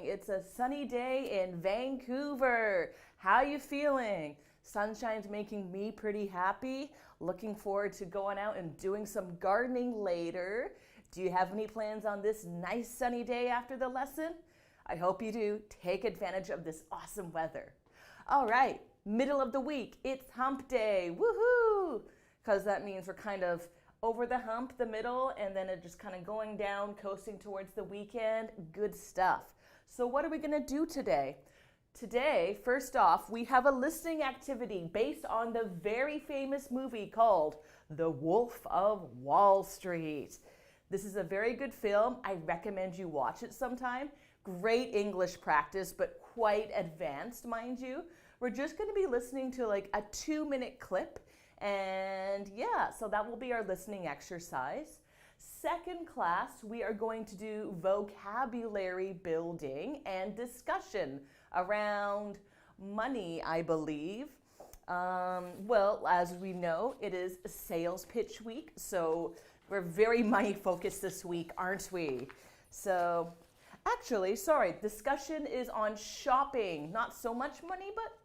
morning. It's a sunny day in Vancouver. How you feeling? Sunshine's making me pretty happy. Looking forward to going out and doing some gardening later. Do you have any plans on this nice sunny day after the lesson? I hope you do. Take advantage of this awesome weather. All right, middle of the week. It's hump day. Woohoo! Because that means we're kind of over the hump, the middle, and then it just kind of going down, coasting towards the weekend. Good stuff. So what are we going to do today? Today, first off, we have a listening activity based on the very famous movie called The Wolf of Wall Street. This is a very good film. I recommend you watch it sometime. Great English practice, but quite advanced, mind you. We're just going to be listening to like a 2-minute clip. And yeah, so that will be our listening exercise. Second class, we are going to do vocabulary building and discussion around money, I believe. Well, as we know, it is sales pitch week, so we're very money focused this week, aren't we? So actually, sorry, discussion is on shopping. Not so much money, but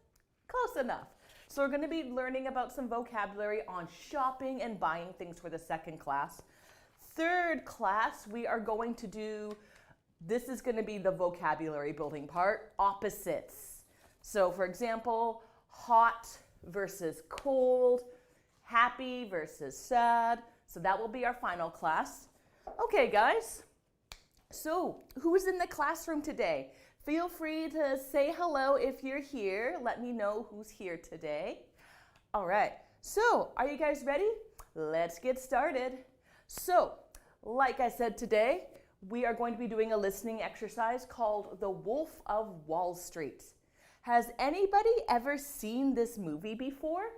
close enough. So we're going to be learning about some vocabulary on shopping and buying things for the second class. Third class, we are going to do, this is going to be the vocabulary building part, opposites. So for example, hot versus cold, happy versus sad. So that will be our final class. Okay, guys. So who is in the classroom today? Feel free to say hello if you're here. Let me know who's here today. All right, so are you guys ready? Let's get started. So, like I said today, we are going to be doing a listening exercise called The Wolf of Wall Street. Has anybody ever seen this movie before?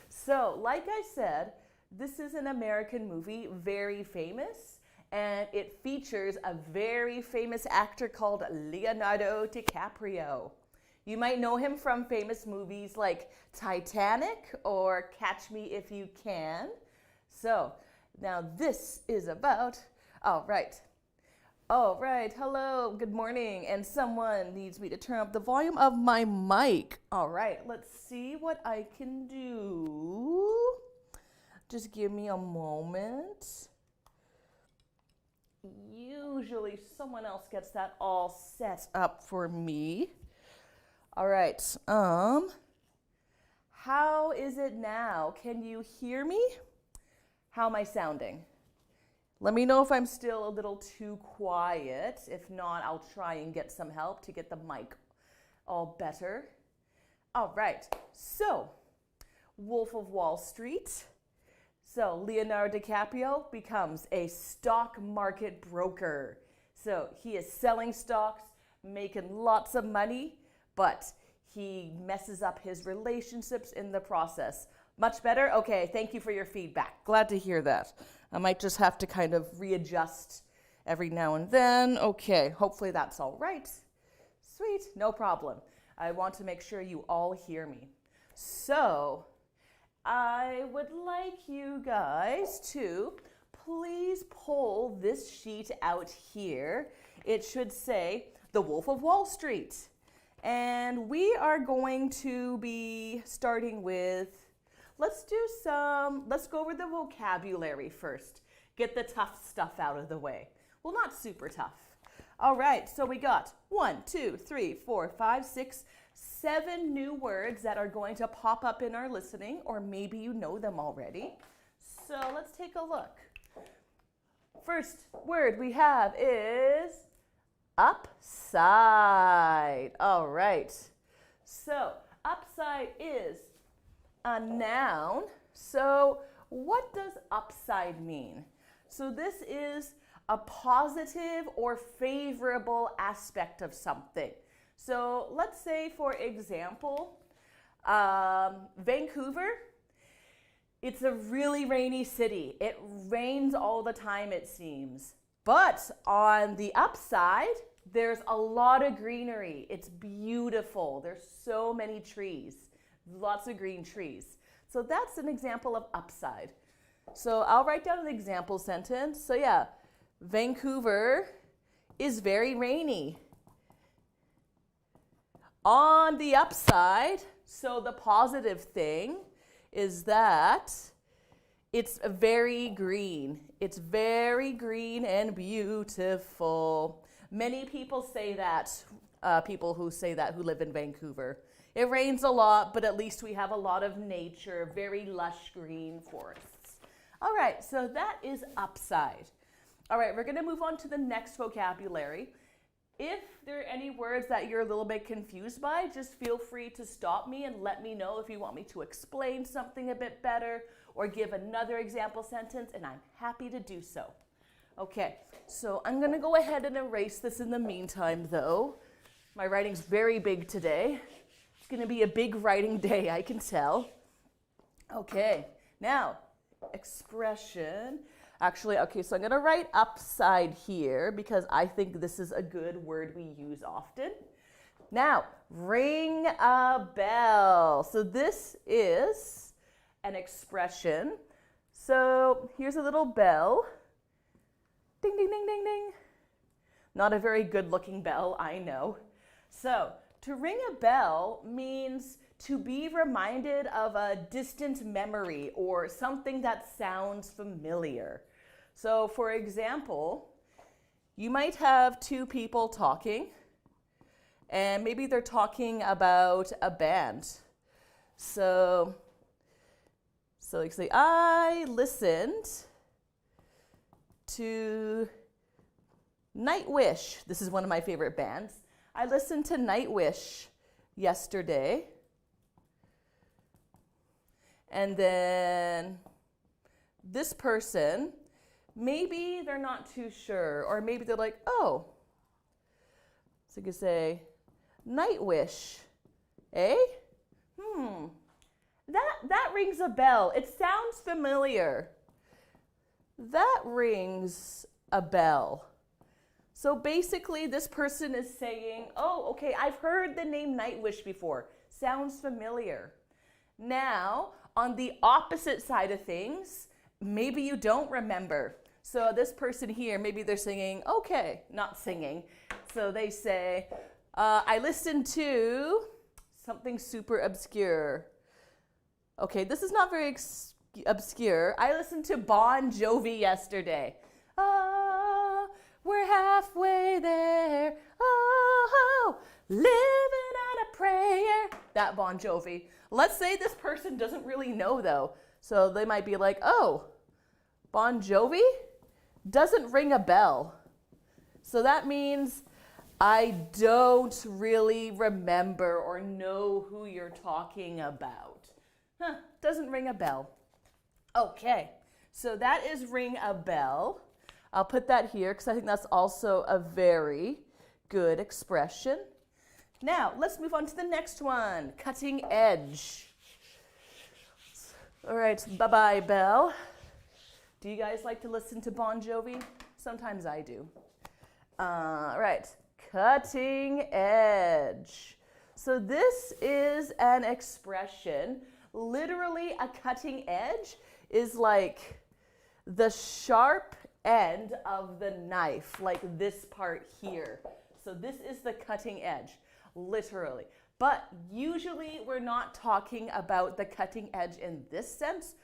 So, like I said, this is an American movie, very famous. And it features a very famous actor called Leonardo DiCaprio. You might know him from famous movies like Titanic or Catch Me If You Can. So now this is about, all right, hello, good morning. And someone needs me to turn up the volume of my mic. All right, let's see what I can do. Just give me a moment. Usually someone else gets that all set up for me. All right, how is it now? Can you hear me? How am I sounding? Let me know if I'm still a little too quiet. If not, I'll try and get some help to get the mic all better. All right, so Wolf of Wall Street. So Leonardo DiCaprio becomes a stock market broker. So he is selling stocks, making lots of money, but he messes up his relationships in the process. Much better? Okay, thank you for your feedback. Glad to hear that. I might just have to kind of readjust every now and then. Okay, hopefully that's all right. Sweet, no problem. I want to make sure you all hear me. So I would like you guys to please pull this sheet out here. It should say The Wolf of Wall Street. And we are going to be starting with, let's go over the vocabulary first. Get the tough stuff out of the way. Well, not super tough. All right, so we got 1, 2, 3, 4, 5, 6, 7 new words that are going to pop up in our listening, or maybe you know them already. So let's take a look. First word we have is upside. All right. So upside is a noun. So what does upside mean? So this is a positive or favorable aspect of something. So let's say, for example, Vancouver, it's a really rainy city. It rains all the time, it seems. But on the upside, there's a lot of greenery. It's beautiful. There's so many trees, lots of green trees. So that's an example of upside. So I'll write down an example sentence. So yeah, Vancouver is very rainy. On the upside, so the positive thing is that it's very green. It's very green and beautiful. Many people say that, people who say that who live in Vancouver. It rains a lot, but at least we have a lot of nature, very lush green forests. All right, so that is upside. All right, we're gonna move on to the next vocabulary. If there are any words that you're a little bit confused by, just feel free to stop me and let me know if you want me to explain something a bit better or give another example sentence, and I'm happy to do so. Okay, so I'm gonna go ahead and erase this in the meantime though. My writing's very big today. It's gonna be a big writing day, I can tell. Okay, now, expression. Actually, okay, so I'm gonna write upside here because I think this is a good word we use often. Now, ring a bell. So this is an expression. So here's a little bell. Ding, ding, ding, ding, ding. Not a very good looking bell, I know. So to ring a bell means to be reminded of a distant memory or something that sounds familiar. So for example, you might have two people talking and maybe they're talking about a band. So like say, I listened to Nightwish. This is one of my favorite bands. I listened to Nightwish yesterday. And then this person, maybe they're not too sure, or maybe they're like, oh. So you could say, Nightwish, eh? That rings a bell. It sounds familiar. That rings a bell. So basically, this person is saying, oh, okay, I've heard the name Nightwish before. Sounds familiar. Now, on the opposite side of things, maybe you don't remember. So this person here, maybe they're singing, okay, not singing. So they say, I listened to something super obscure. Okay, this is not very obscure. I listened to Bon Jovi yesterday. We're halfway there. Oh, living on a prayer. That Bon Jovi. Let's say this person doesn't really know though. So they might be like, oh, Bon Jovi doesn't ring a bell. So that means I don't really remember or know who you're talking about. Doesn't ring a bell. Okay, so that is ring a bell. I'll put that here because I think that's also a very good expression. Now, let's move on to the next one, cutting edge. All right, bye-bye, Belle. Do you guys like to listen to Bon Jovi? Sometimes I do. All right, cutting edge. So this is an expression. Literally, a cutting edge is like the sharp end of the knife, like this part here. So this is the cutting edge, literally. But usually we're not talking about the cutting edge in this sense.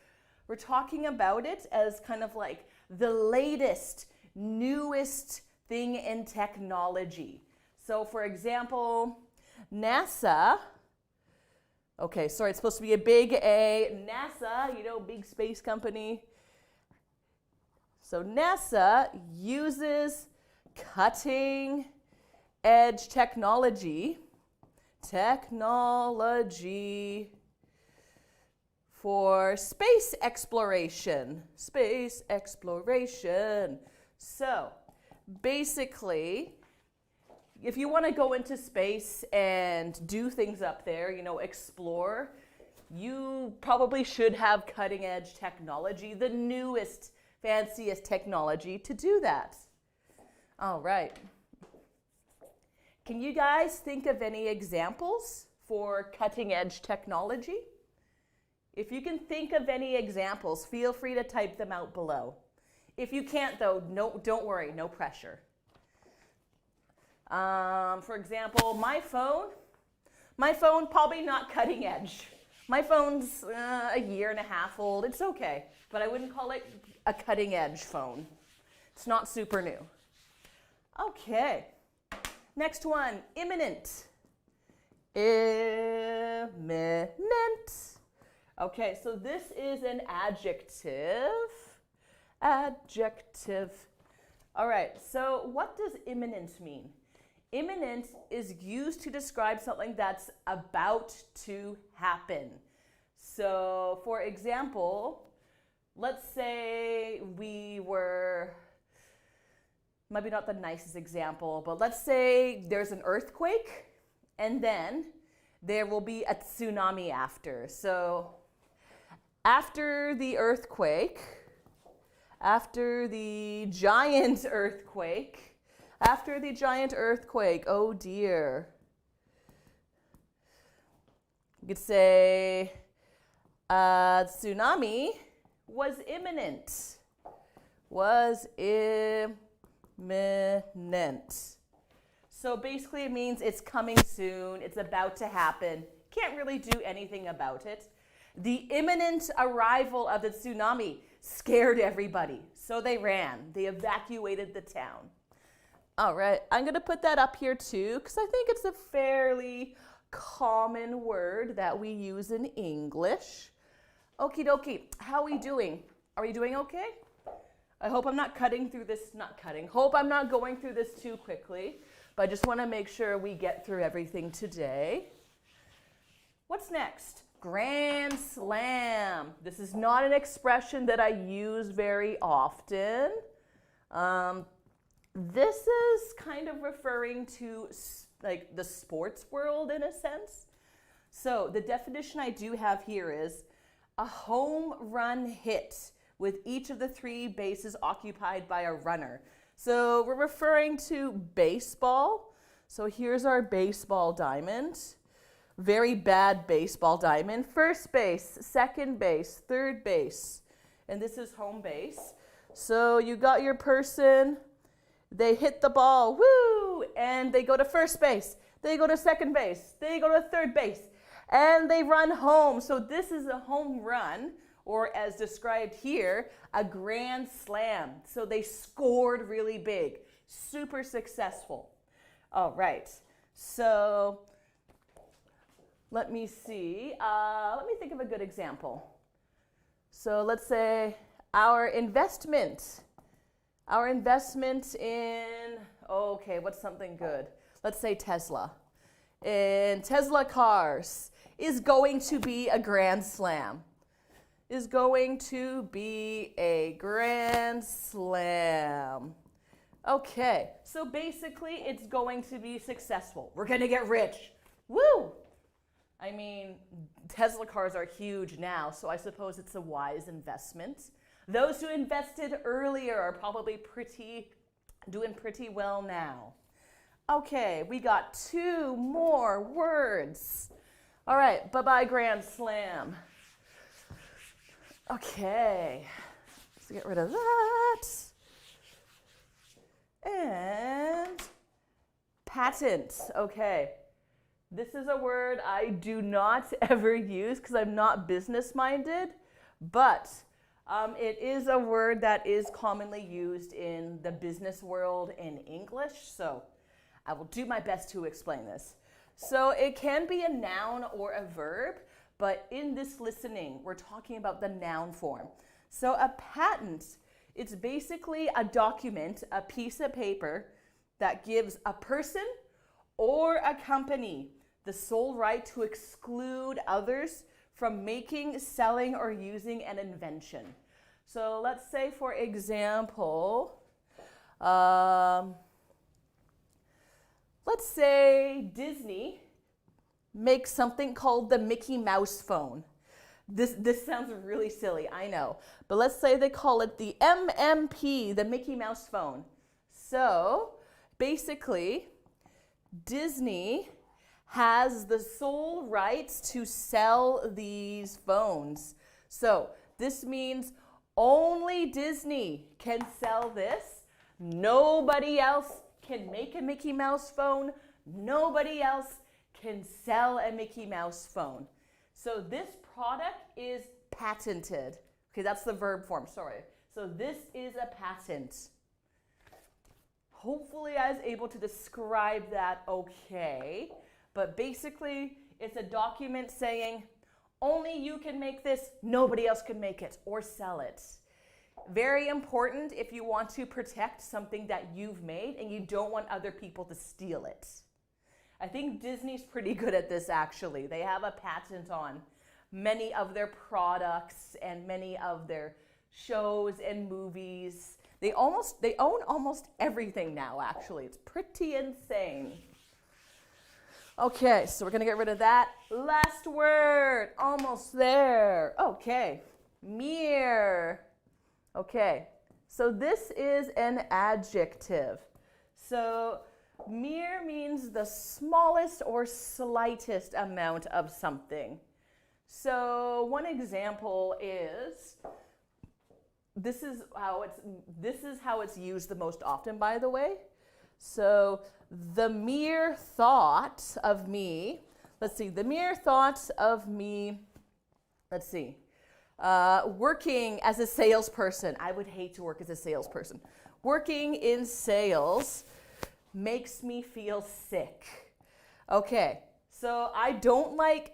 We're talking about it as kind of like the latest, newest thing in technology. So for example, NASA, okay, sorry, it's supposed to be a big A. NASA, you know, big space company. So NASA uses cutting edge technology for space exploration. Space exploration. So basically, if you want to go into space and do things up there, you know, explore, you probably should have cutting edge technology, the newest, fanciest technology to do that. All right. Can you guys think of any examples for cutting edge technology? If you can think of any examples, feel free to type them out below. If you can't though, no, don't worry, no pressure. For example, my phone, My phone, probably not cutting edge. My phone's a year and a half old. It's okay, but I wouldn't call it a cutting edge phone. It's not super new. Okay, next one, imminent. Imminent. Okay, so this is an adjective. Adjective. All right, so what does imminent mean? Imminent is used to describe something that's about to happen. So, for example, let's say we were, maybe not the nicest example, but let's say there's an earthquake and then there will be a tsunami after. So, after the earthquake, after the giant earthquake, oh dear. You could say tsunami was imminent. Was imminent. So basically it means it's coming soon, it's about to happen. Can't really do anything about it. The imminent arrival of the tsunami scared everybody, so they ran. They evacuated the town. All right, I'm going to put that up here too because I think it's a fairly common word that we use in English. Okie dokie, how are we doing? Are we doing okay? I hope I'm not going through this too quickly, but I just want to make sure we get through everything today. What's next? Grand Slam. This is not an expression that I use very often. This is kind of referring to like the sports world in a sense. So the definition I do have here is a home run hit with each of the 3 bases occupied by a runner. So we're referring to baseball. So here's our baseball diamond. Very bad baseball diamond. First base, second base, third base. And this is home base. So you got your person, they hit the ball, woo, and they go to first base. They go to second base. They go to third base. And they run home. So this is a home run, or as described here, a grand slam. So they scored really big. Super successful. All right. So let me see. Let me think of a good example. So let's say our investment in, okay, what's something good? Let's say Tesla. In Tesla cars is going to be a grand slam. Is going to be a grand slam. Okay, so basically it's going to be successful. We're going to get rich. Woo! I mean, Tesla cars are huge now, so I suppose it's a wise investment. Those who invested earlier are probably doing pretty well now. Okay, we got 2 more words. All right, bye-bye grand slam. Okay, let's get rid of that. And patent, okay. This is a word I do not ever use because I'm not business-minded, but it is a word that is commonly used in the business world in English, so I will do my best to explain this. So it can be a noun or a verb, but in this listening, we're talking about the noun form. So a patent, it's basically a document, a piece of paper that gives a person or a company the sole right to exclude others from making, selling, or using an invention. So let's say, for example, let's say Disney makes something called the Mickey Mouse phone. This sounds really silly, I know. But let's say they call it the MMP, the Mickey Mouse phone. So basically, Disney has the sole rights to sell these phones. So this means only Disney can sell this. Nobody else can make a Mickey Mouse phone. Nobody else can sell a Mickey Mouse phone. So this product is patented. Okay, that's the verb form, sorry. So this is a patent. Hopefully I was able to describe that okay. But basically, it's a document saying, only you can make this, nobody else can make it or sell it. Very important if you want to protect something that you've made and you don't want other people to steal it. I think Disney's pretty good at this actually. They have a patent on many of their products and many of their shows and movies. They own almost everything now actually. It's pretty insane. Okay, so we're gonna get rid of that. Last word, almost there. Okay, mere. Okay, so this is an adjective. So mere means the smallest or slightest amount of something. So one example is, this is how it's used the most often, by the way. So the mere thought of me, the mere thought of me, working as a salesperson. I would hate to work as a salesperson. Working in sales makes me feel sick. Okay, so I don't like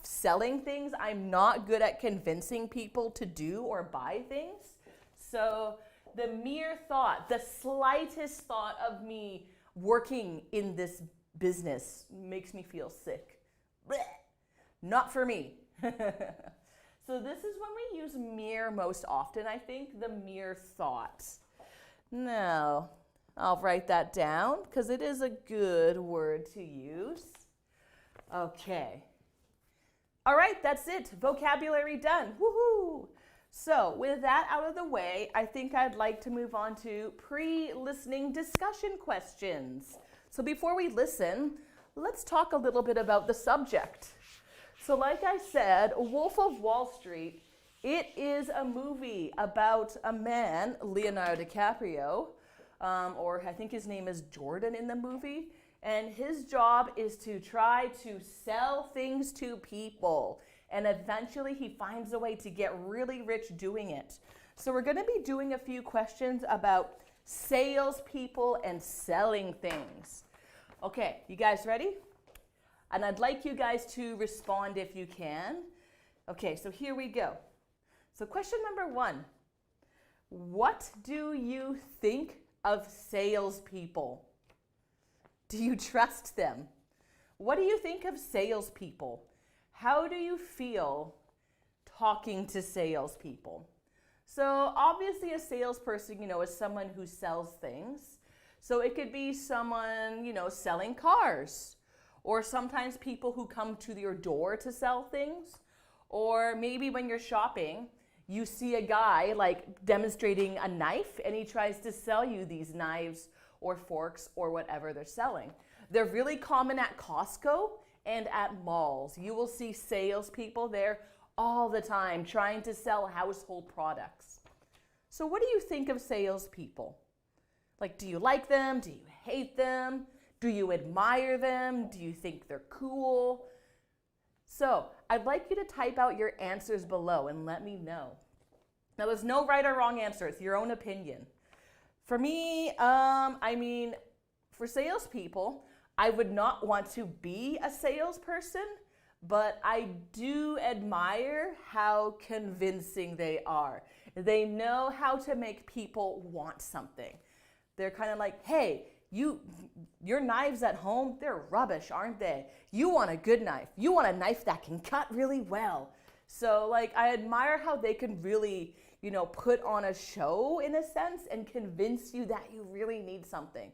selling things. I'm not good at convincing people to do or buy things. So the mere thought, the slightest thought of me working in this business makes me feel sick. Blech. Not for me. So this is when we use mere most often, I think, the mere thought. Now, I'll write that down because it is a good word to use. Okay. All right, that's it. Vocabulary done. Woohoo! So with that out of the way, I think I'd like to move on to pre-listening discussion questions. So before we listen, let's talk a little bit about the subject. So like I said, Wolf of Wall Street, it is a movie about a man, Leonardo DiCaprio, or I think his name is Jordan in the movie, and his job is to try to sell things to people. And eventually he finds a way to get really rich doing it. So we're going to be doing a few questions about salespeople and selling things. Okay, you guys ready? And I'd like you guys to respond if you can. Okay, so here we go. So question number 1. What do you think of salespeople? Do you trust them? What do you think of salespeople? How do you feel talking to salespeople? So obviously a salesperson, is someone who sells things. So it could be someone, selling cars, or sometimes people who come to your door to sell things, or maybe when you're shopping, you see a guy demonstrating a knife and he tries to sell you these knives or forks or whatever they're selling. They're really common at Costco and at malls. You will see salespeople there all the time trying to sell household products. So what do you think of salespeople? Do you like them? Do you hate them? Do you admire them? Do you think they're cool? So I'd like you to type out your answers below and let me know. Now there's no right or wrong answer. It's your own opinion. For me, for salespeople, I would not want to be a salesperson, but I do admire how convincing they are. They know how to make people want something. They're kind of like, hey, your knives at home, they're rubbish, aren't they? You want a good knife. You want a knife that can cut really well. So I admire how they can really, put on a show in a sense and convince you that you really need something.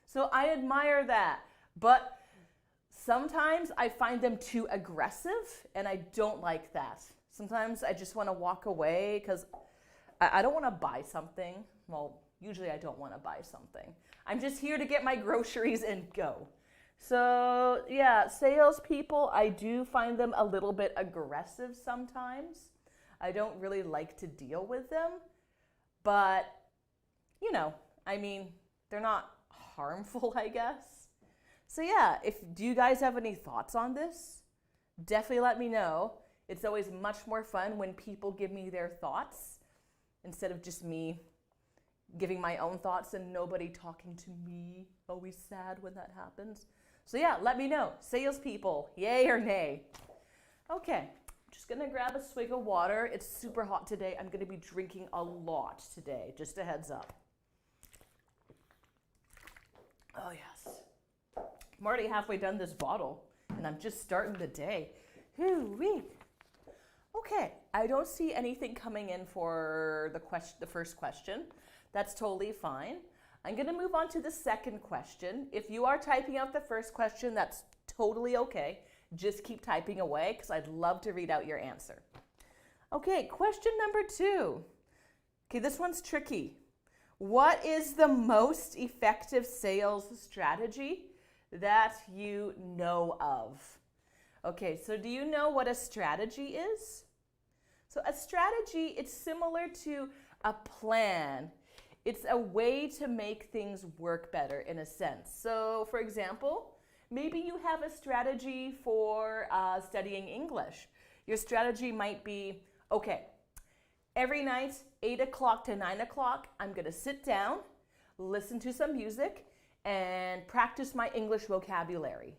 So I admire that. But sometimes I find them too aggressive and I don't like that. Sometimes I just want to walk away because I don't want to buy something. Well, usually I don't want to buy something. I'm just here to get my groceries and go. So yeah, salespeople, I do find them a little bit aggressive sometimes. I don't really like to deal with them, but they're not harmful, I guess. So yeah, do you guys have any thoughts on this? Definitely let me know. It's always much more fun when people give me their thoughts instead of just me giving my own thoughts and nobody talking to me. Always sad when that happens. So yeah, let me know. Salespeople, yay or nay? Okay, just gonna grab a swig of water. It's super hot today. I'm gonna be drinking a lot today, just a heads up. Oh yes. I'm already halfway done this bottle and I'm just starting the day. Whoo-wee. Okay, I don't see anything coming in for the first question. That's totally fine. I'm gonna move on to the second question. If you are typing out the first question, that's totally okay. Just keep typing away because I'd love to read out your answer. Okay, question number 2. Okay, this one's tricky. What is the most effective sales strategy that you know of? Okay, so do you know what a strategy is? So a strategy, it's similar to a plan. It's a way to make things work better in a sense. So for example, maybe you have a strategy for studying English. Your strategy might be, okay, every night, 8 o'clock to 9 o'clock, I'm gonna sit down, listen to some music, and practice my English vocabulary.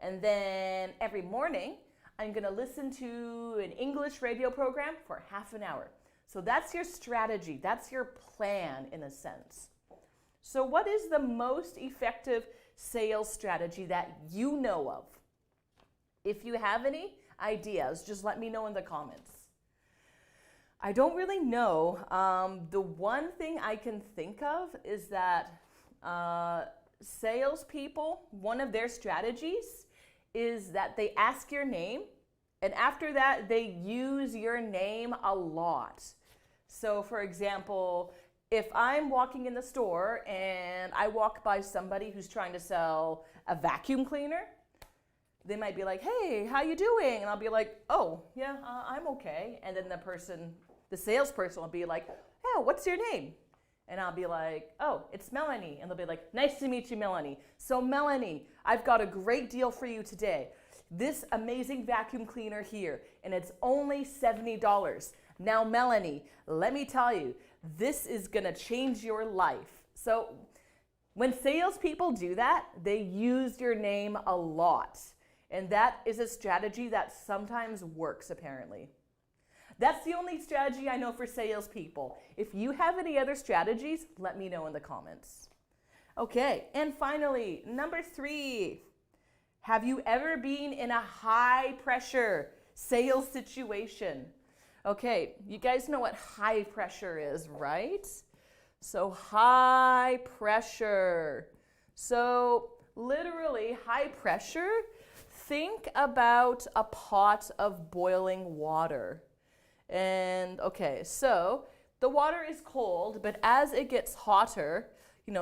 And then every morning, I'm gonna listen to an English radio program for half an hour. So that's your strategy, that's your plan in a sense. So what is the most effective sales strategy that you know of? If you have any ideas, just let me know in the comments. I don't really know. The one thing I can think of is that salespeople, one of their strategies is that they ask your name, and after that, they use your name a lot. So for example, if I'm walking in the store and I walk by somebody who's trying to sell a vacuum cleaner, they might be like, hey, how you doing? And I'll be like, oh, yeah, I'm okay. And then the salesperson will be like, oh, what's your name? And I'll be like, oh, it's Melanie. And they'll be like, nice to meet you, Melanie. So Melanie, I've got a great deal for you today. This amazing vacuum cleaner here, and it's only $70. Now, Melanie, let me tell you, this is gonna change your life. So when salespeople do that, they use your name a lot. And that is a strategy that sometimes works, apparently. That's the only strategy I know for salespeople. If you have any other strategies, let me know in the comments. Okay, and finally, number 3. Have you ever been in a high pressure sales situation? Okay, you guys know what high pressure is, right? So high pressure. So literally high pressure, think about a pot of boiling water. And okay, so the water is cold, but as it gets hotter,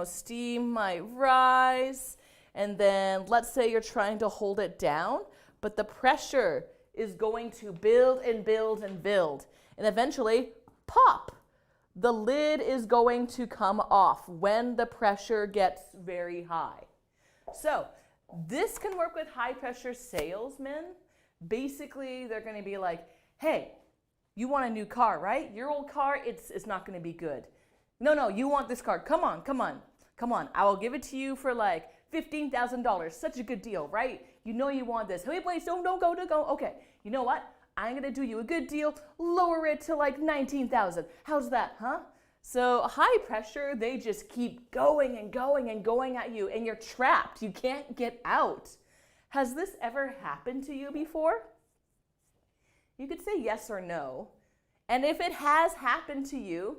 steam might rise, and then let's say you're trying to hold it down, but the pressure is going to build and build and build, and eventually, pop! The lid is going to come off when the pressure gets very high. So this can work with high pressure salesmen. Basically, they're going to be like, hey, you want a new car, right? Your old car, it's not going to be good. No, you want this car. Come on. I will give it to you for like $15,000. Such a good deal, right? You know you want this. Wait, don't go. Okay, you know what? I'm going to do you a good deal. Lower it to like $19,000. How's that, huh? So high pressure, they just keep going and going and going at you, and you're trapped. You can't get out. Has this ever happened to you before? You could say yes or no. And if it has happened to you,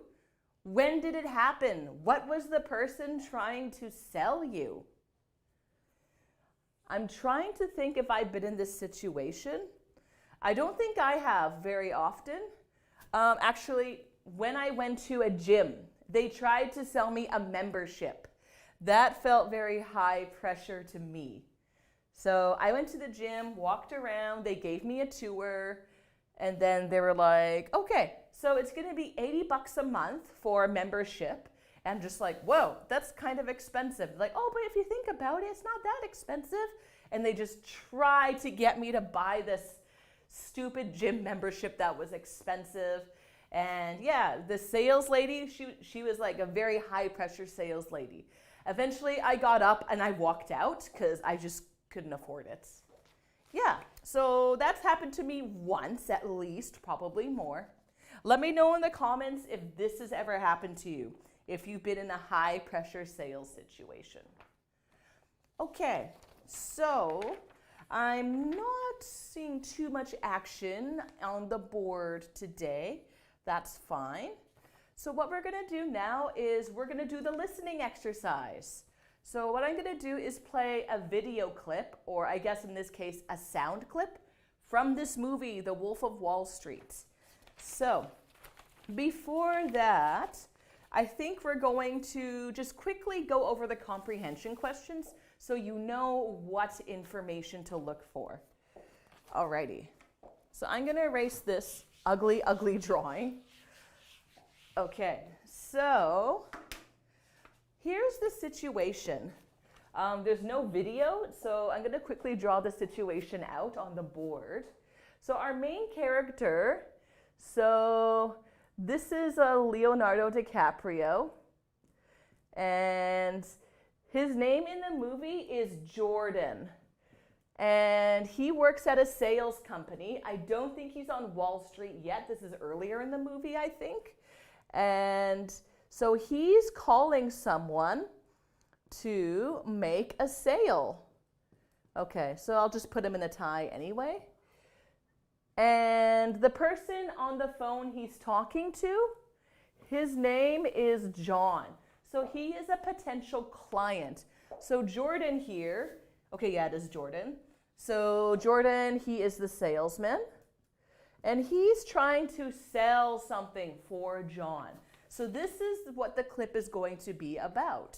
when did it happen? What was the person trying to sell you? I'm trying to think if I've been in this situation. I don't think I have very often. Actually, when I went to a gym, they tried to sell me a membership. That felt very high pressure to me. So I went to the gym, walked around, they gave me a tour, and then they were like, okay, so it's gonna be $80 a month for a membership, And just like, whoa, that's kind of expensive. Like, oh, but if you think about it, it's not that expensive. And they just try to get me to buy this stupid gym membership that was expensive. And yeah, the sales lady, she was like a very high pressure sales lady. Eventually I got up and I walked out because I just couldn't afford it. Yeah, so that's happened to me once at least, probably more. Let me know in the comments if this has ever happened to you, if you've been in a high pressure sales situation. Okay, so I'm not seeing too much action on the board today. That's fine. So what we're going to do now is we're going to do the listening exercise. So what I'm going to do is play a video clip, or I guess in this case a sound clip, from this movie, The Wolf of Wall Street. So before that, I think we're going to just quickly go over the comprehension questions so you know what information to look for. Alrighty. So I'm going to erase this ugly, ugly drawing. Okay, so here's the situation. There's no video, so I'm going to quickly draw the situation out on the board. So our main character, so this is Leonardo DiCaprio, and his name in the movie is Jordan. And he works at a sales company. I don't think he's on Wall Street yet. This is earlier in the movie, I think. And so he's calling someone to make a sale. Okay, so I'll just put him in a tie anyway. And the person on the phone he's talking to, his name is John. So he is a potential client. So Jordan here, okay, yeah, it is Jordan. So Jordan, he is the salesman. And he's trying to sell something for John. So this is what the clip is going to be about.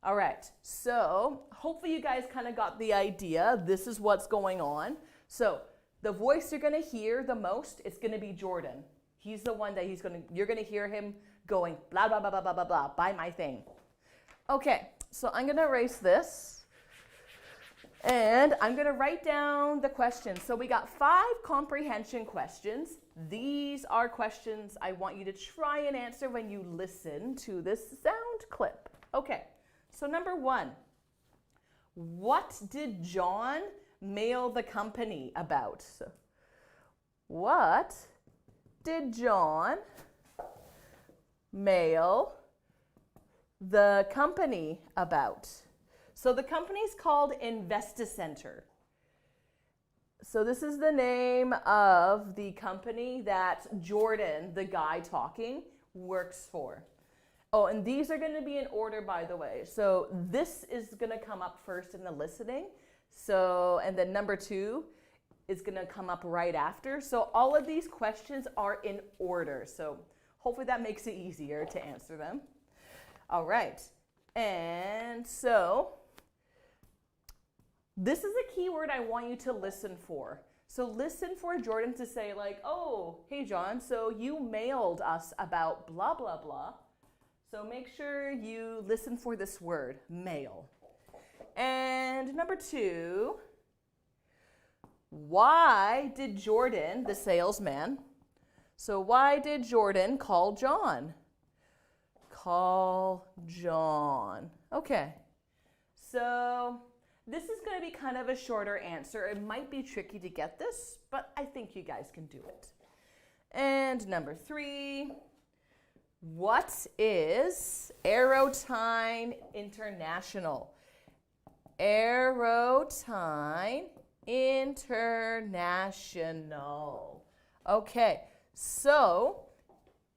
All right, so hopefully you guys kind of got the idea. This is what's going on. So the voice you're going to hear the most is going to be Jordan. He's the one that you're going to hear him going blah, blah, blah, blah, blah, blah, blah, buy my thing. Okay, so I'm going to erase this. And I'm going to write down the questions. So we got 5 comprehension questions. These are questions I want you to try and answer when you listen to this sound clip. Okay, so number 1. What did John mail the company about? So, what did John mail the company about? So the company's called Investicenter. So this is the name of the company that Jordan, the guy talking, works for. Oh, and these are going to be in order, by the way. So this is going to come up first in the listening. So, and then number 2 is going to come up right after. So all of these questions are in order. So hopefully that makes it easier to answer them. All right. And so this is a keyword I want you to listen for. So listen for Jordan to say like, oh, hey John, so you mailed us about blah, blah, blah. So make sure you listen for this word, mail. And number 2, why did Jordan, the salesman, so why did Jordan call John? Call John. Okay, so this is going to be kind of a shorter answer. It might be tricky to get this, but I think you guys can do it. And number 3, what is Aerotime International? Aerotime International. Okay, so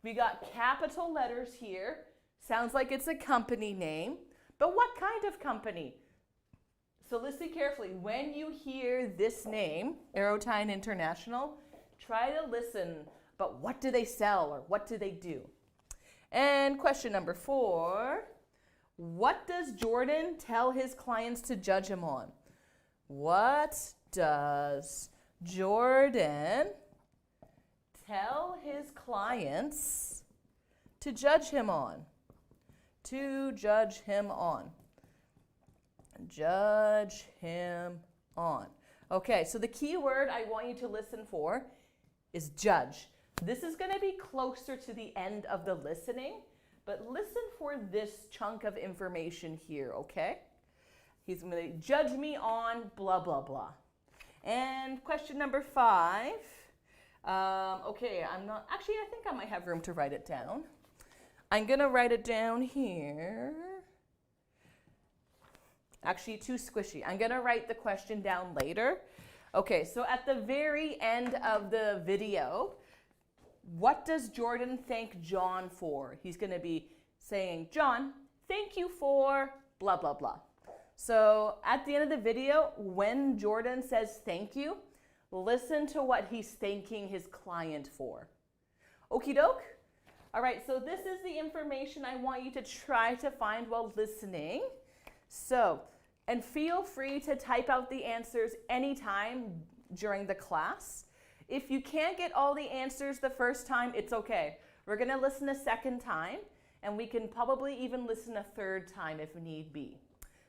we got capital letters here. Sounds like it's a company name, but what kind of company? So listen carefully. When you hear this name, Aerotime International, try to listen, but what do they sell or what do they do? And question number 4, what does Jordan tell his clients to judge him on? What does Jordan tell his clients to judge him on? to judge him on. Judge him on. Okay, so the key word I want you to listen for is judge. This is going to be closer to the end of the listening, but listen for this chunk of information here, okay? He's going to judge me on blah, blah, blah. And question number 5. Okay, I think I might have room to write it down. I'm going to write it down here. Actually, too squishy. I'm going to write the question down later. Okay, so at the very end of the video, what does Jordan thank John for? He's going to be saying, John, thank you for blah, blah, blah. So at the end of the video, when Jordan says thank you, listen to what he's thanking his client for. Okie doke? All right, so this is the information I want you to try to find while listening. So, and feel free to type out the answers anytime during the class. If you can't get all the answers the first time, it's okay. We're going to listen a second time, and we can probably even listen a third time if need be.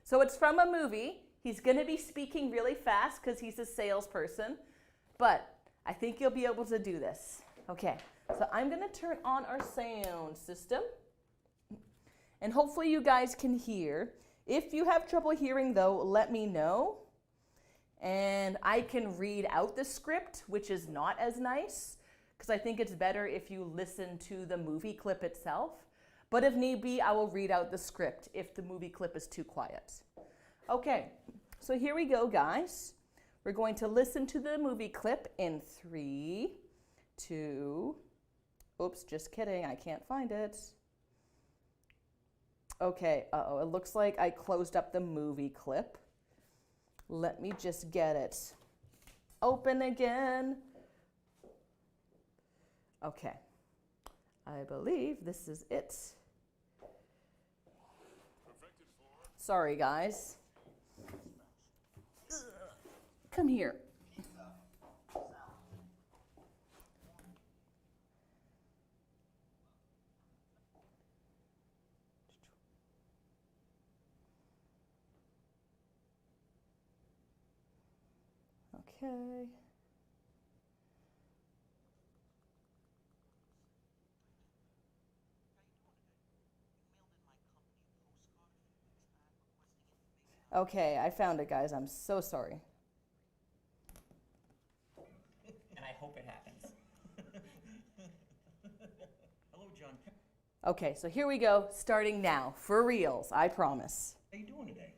So it's from a movie. He's going to be speaking really fast because he's a salesperson, but I think you'll be able to do this. Okay, so I'm going to turn on our sound system, and hopefully you guys can hear. If you have trouble hearing, though, let me know. And I can read out the script, which is not as nice, because I think it's better if you listen to the movie clip itself. But if need be, I will read out the script if the movie clip is too quiet. Okay, so here we go, guys. We're going to listen to the movie clip in 3, 2, oops, just kidding, I can't find it. Okay, it looks like I closed up the movie clip. Let me just get it open again. Okay, I believe this is it. Sorry, guys. Come here. Okay. Okay, I found it, guys. I'm so sorry. And I hope it happens. Hello, John. Okay, so here we go, starting now, for reals, I promise. How you doing today?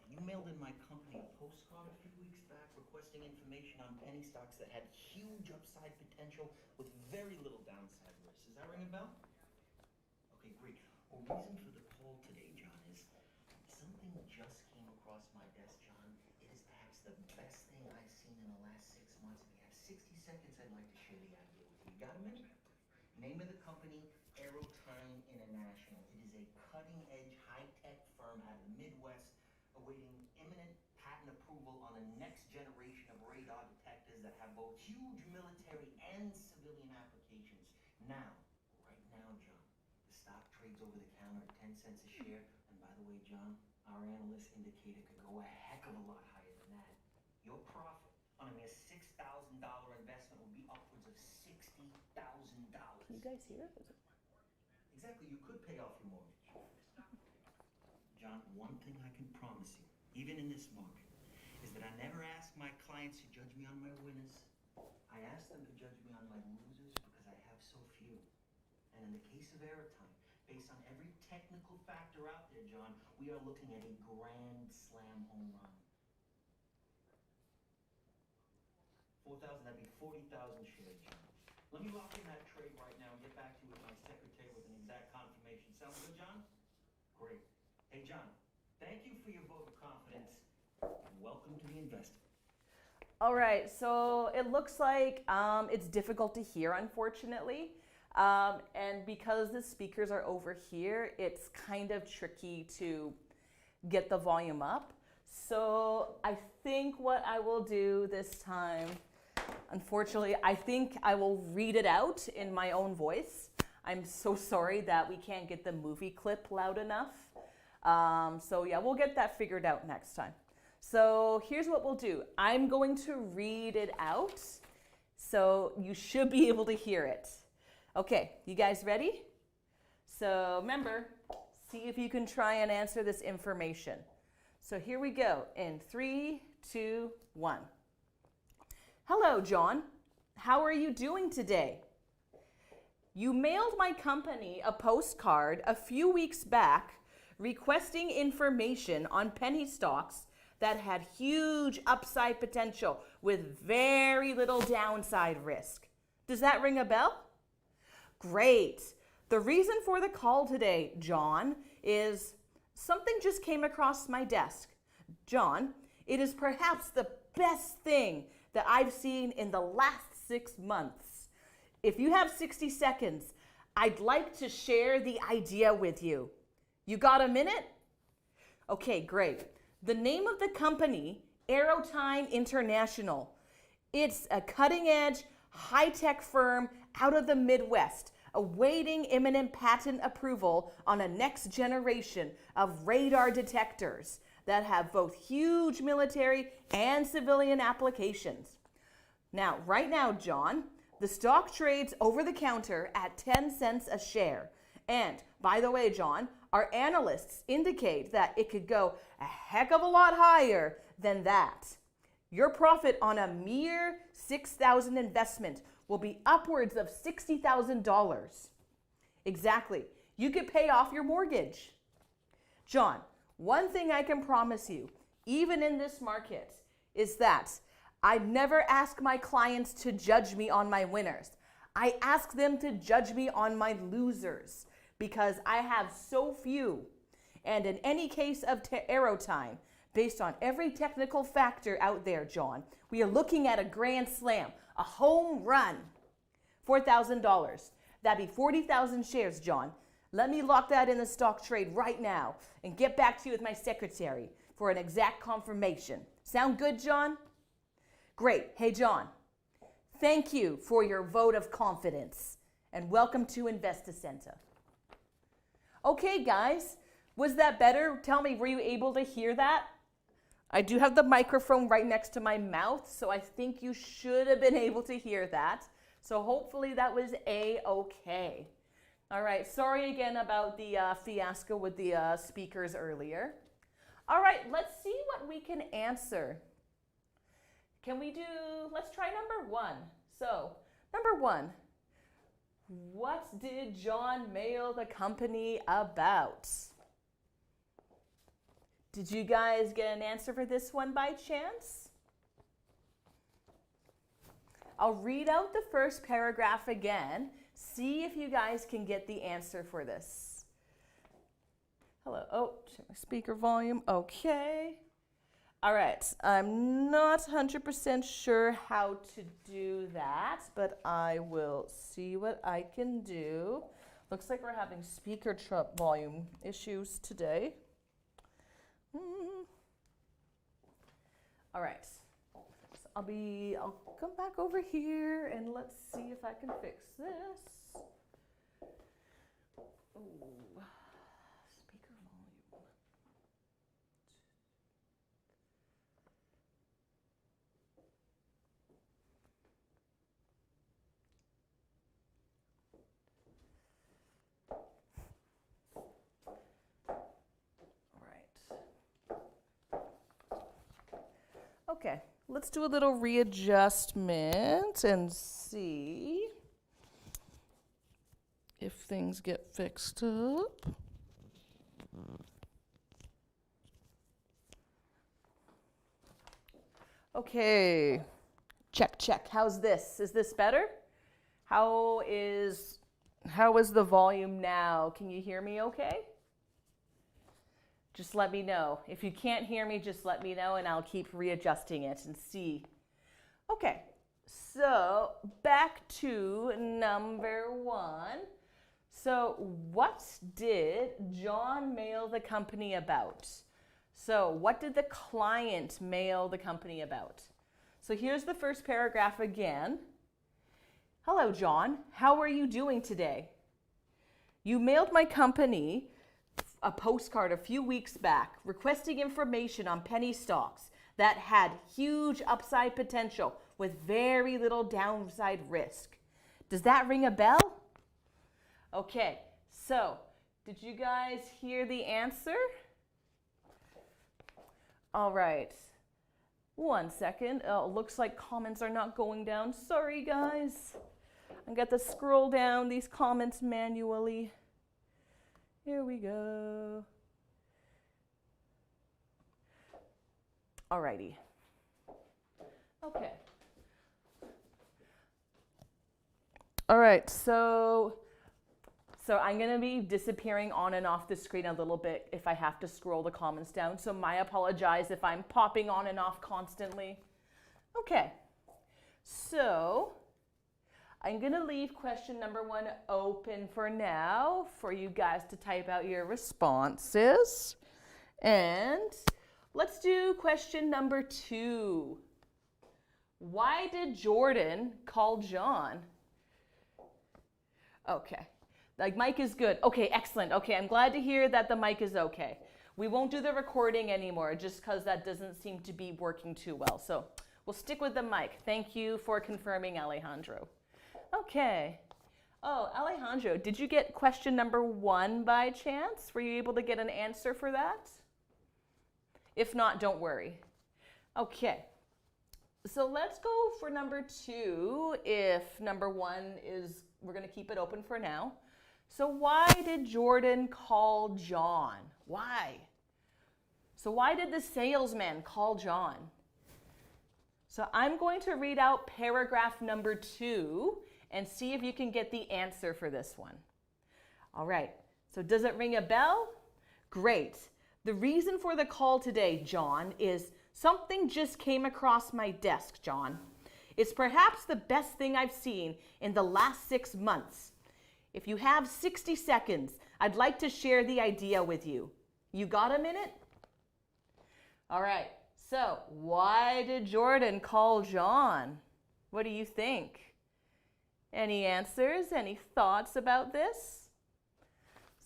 You mailed in my company a postcard a few weeks back requesting information on penny stocks that had huge upside potential with very little downside risk. Does that ring a bell? Okay, great. Well, reason for the call today, John, is something just came across my desk, John. It is perhaps the best thing I've seen in the last 6 months. If you have 60 seconds, I'd like to share the idea with you. You got a minute? Name of the company, Aerotime International. It is a cutting-edge, high-tech firm out of the Midwest, awaiting imminent patent approval on the next generation of radar detectors that have both huge military and civilian applications. Now, right now, John, the stock trades over the counter at 10 cents a share. And by the way, John, our analysts indicate it could go a heck of a lot higher than that. Your profit on a mere $6,000 investment will be upwards of $60,000. Can you guys hear? Exactly, you could pay off your mortgage. John, one thing I can promise you, even in this market, is that I never ask my clients to judge me on my winners. I ask them to judge me on my losers because I have so few. And in the case of Aerotime, based on every technical factor out there, John, we are looking at a grand slam home run. 4,000, that'd be 40,000 shares, John. Let me lock in that trade right now and get back to you with my secretary with an exact confirmation. Sound good, John? Great. Hey, John, thank you for your vote of confidence. Welcome to the investment. All right, so it looks like it's difficult to hear, unfortunately. And because the speakers are over here, it's kind of tricky to get the volume up. So I think what I will do this time, unfortunately, I think I will read it out in my own voice. I'm so sorry that we can't get the movie clip loud enough. So yeah, we'll get that figured out next time. So here's what we'll do. I'm going to read it out, so you should be able to hear it. Okay, you guys ready? So remember, see if you can try and answer this information. So here we go in 3, 2, 1. Hello, John. How are you doing today? You mailed my company a postcard a few weeks back requesting information on penny stocks that had huge upside potential with very little downside risk. Does that ring a bell? Great. The reason for the call today, John, is something just came across my desk. John, it is perhaps the best thing that I've seen in the last 6 months. If you have 60 seconds, I'd like to share the idea with you. You got a minute? Okay, great. The name of the company, Aerotime International. It's a cutting-edge, high-tech firm out of the Midwest, awaiting imminent patent approval on a next generation of radar detectors that have both huge military and civilian applications. Now, right now, John, the stock trades over the counter at 10 cents a share. And by the way, John, our analysts indicate that it could go a heck of a lot higher than that. Your profit on a mere $6,000 investment will be upwards of $60,000. Exactly. You could pay off your mortgage. John, one thing I can promise you, even in this market, is that I never ask my clients to judge me on my winners. I ask them to judge me on my losers because I have so few. And in any case of Aerotime, based on every technical factor out there, John, we are looking at a grand slam, a home run. $4,000. That'd be 40,000 shares, John. Let me lock that in the stock trade right now and get back to you with my secretary for an exact confirmation. Sound good, John? Great. Hey, John, thank you for your vote of confidence and welcome to InvestiCenter. Okay, guys, was that better? Tell me, were you able to hear that? I do have the microphone right next to my mouth, so I think you should have been able to hear that. So hopefully that was A-okay. All right, sorry again about the fiasco with the speakers earlier. All right, let's see what we can answer. Let's try number 1. So, number 1, what did John mail the company about? Did you guys get an answer for this one by chance? I'll read out the first paragraph again. See if you guys can get the answer for this. Hello. Oh, check my speaker volume. Okay. All right. I'm not 100% sure how to do that, but I will see what I can do. Looks like we're having speaker volume issues today. All right. So I'll come back over here and let's see if I can fix this. Ooh, speaker volume. Okay, let's do a little readjustment and see if things get fixed up. Okay, check. How's this? Is this better? How is the volume now? Can you hear me okay? Just let me know. If you can't hear me, just let me know and I'll keep readjusting it and see. Okay, so back to number 1. So what did John mail the company about? So what did the client mail the company about? So here's the first paragraph again. Hello, John. How are you doing today? You mailed my company a postcard a few weeks back requesting information on penny stocks that had huge upside potential with very little downside risk. Does that ring a bell? Okay, so did you guys hear the answer? All right. 1 second. Oh, looks like comments are not going down. Sorry, guys. I got to scroll down these comments manually. Here we go. Alrighty. Okay. All right, so I'm going to be disappearing on and off the screen a little bit if I have to scroll the comments down. So I apologize if I'm popping on and off constantly. Okay, so I'm going to leave question number 1 open for now for you guys to type out your responses. And let's do question number 2. Why did Jordan call John? Okay. The mic is good. Okay, excellent. Okay, I'm glad to hear that the mic is okay. We won't do the recording anymore just because that doesn't seem to be working too well. So we'll stick with the mic. Thank you for confirming, Alejandro. Okay. Oh, Alejandro, did you get question number 1 by chance? Were you able to get an answer for that? If not, don't worry. Okay. So let's go for number 2 if number 1 is, we're going to keep it open for now. So why did Jordan call John? Why? So why did the salesman call John? So I'm going to read out paragraph number 2 and see if you can get the answer for this one. All right, so does it ring a bell? Great. The reason for the call today, John, is something just came across my desk, John. It's perhaps the best thing I've seen in the last 6 months. If you have 60 seconds, I'd like to share the idea with you. You got a minute? All right, so why did Jordan call John? What do you think? Any answers? Any thoughts about this?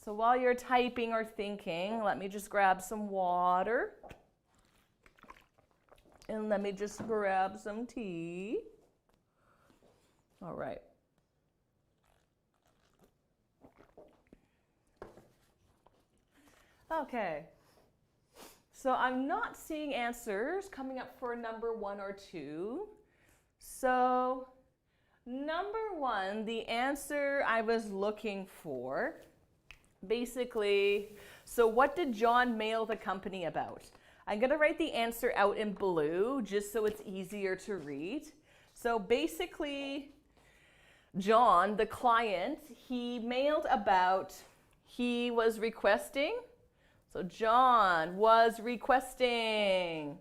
So while you're typing or thinking, let me just grab some water. And let me just grab some tea. All right. Okay. So I'm not seeing answers coming up for number 1 or 2. So number 1, the answer I was looking for, basically, so what did John mail the company about? I'm going to write the answer out in blue just so it's easier to read. So basically, John, the client, he mailed about, he was requesting. So John was requesting.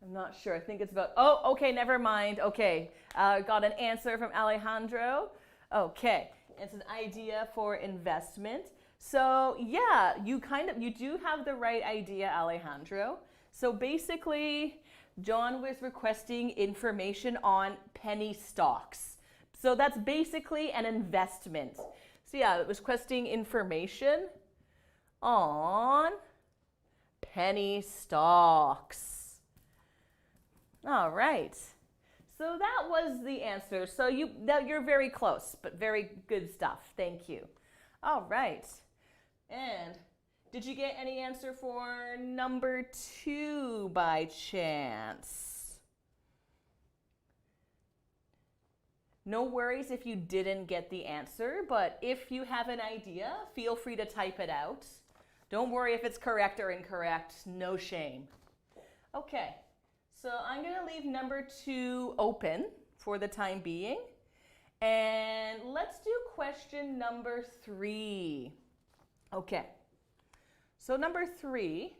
I'm not sure. I think it's about, oh, okay, never mind. Okay, got an answer from Alejandro. Okay, it's an idea for investment. So yeah, you do have the right idea, Alejandro. So basically, John was requesting information on penny stocks. So that's basically an investment. So yeah, it was requesting information on penny stocks. All right. So that was the answer. So you're very close, but very good stuff. Thank you. All right. And did you get any answer for number 2 by chance? No worries if you didn't get the answer, but if you have an idea, feel free to type it out. Don't worry if it's correct or incorrect, no shame. Okay, so I'm going to leave number 2 open for the time being. And let's do question number 3. Okay, so number 3,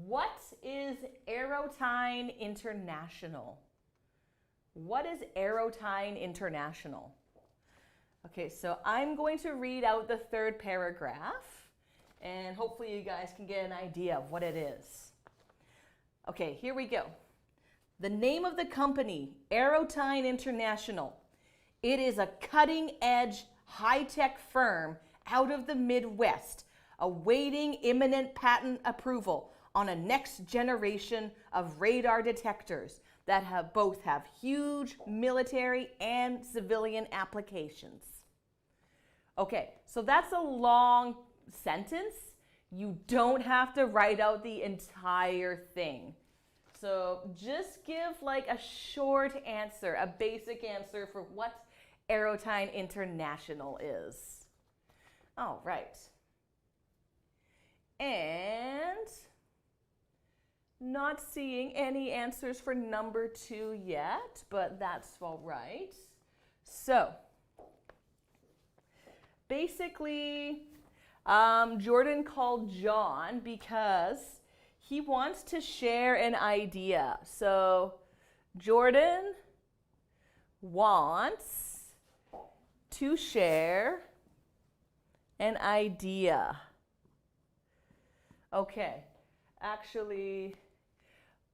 what is Aerotyne International? What is Aerotyne International? Okay, so I'm going to read out the 3rd paragraph, and hopefully you guys can get an idea of what it is. Okay, here we go. The name of the company, Aerotyne International, It is a cutting-edge, high-tech firm out of the Midwest, awaiting imminent patent approval on a next generation of radar detectors that both have huge military and civilian applications. Okay, so that's a long sentence. You don't have to write out the entire thing. So just give like a short answer, a basic answer for what Aerotyne International is. All right. And not seeing any answers for number 2 yet, but that's all right. So basically, Jordan called John because he wants to share an idea. So Jordan wants to share an idea. Okay, actually,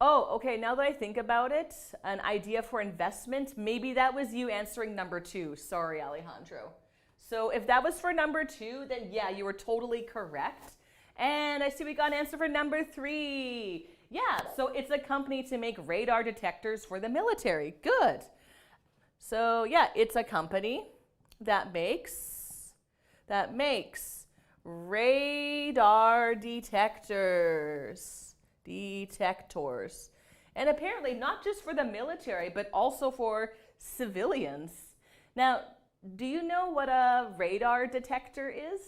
okay, now that I think about it, an idea for investment, maybe that was you answering number 2. Sorry, Alejandro. So if that was for number 2, then yeah, you were totally correct. And I see we got an answer for number 3. Yeah, so it's a company to make radar detectors for the military. Good. So yeah, it's a company that makes radar detectors. And apparently not just for the military, but also for civilians. Now, do you know what a radar detector is?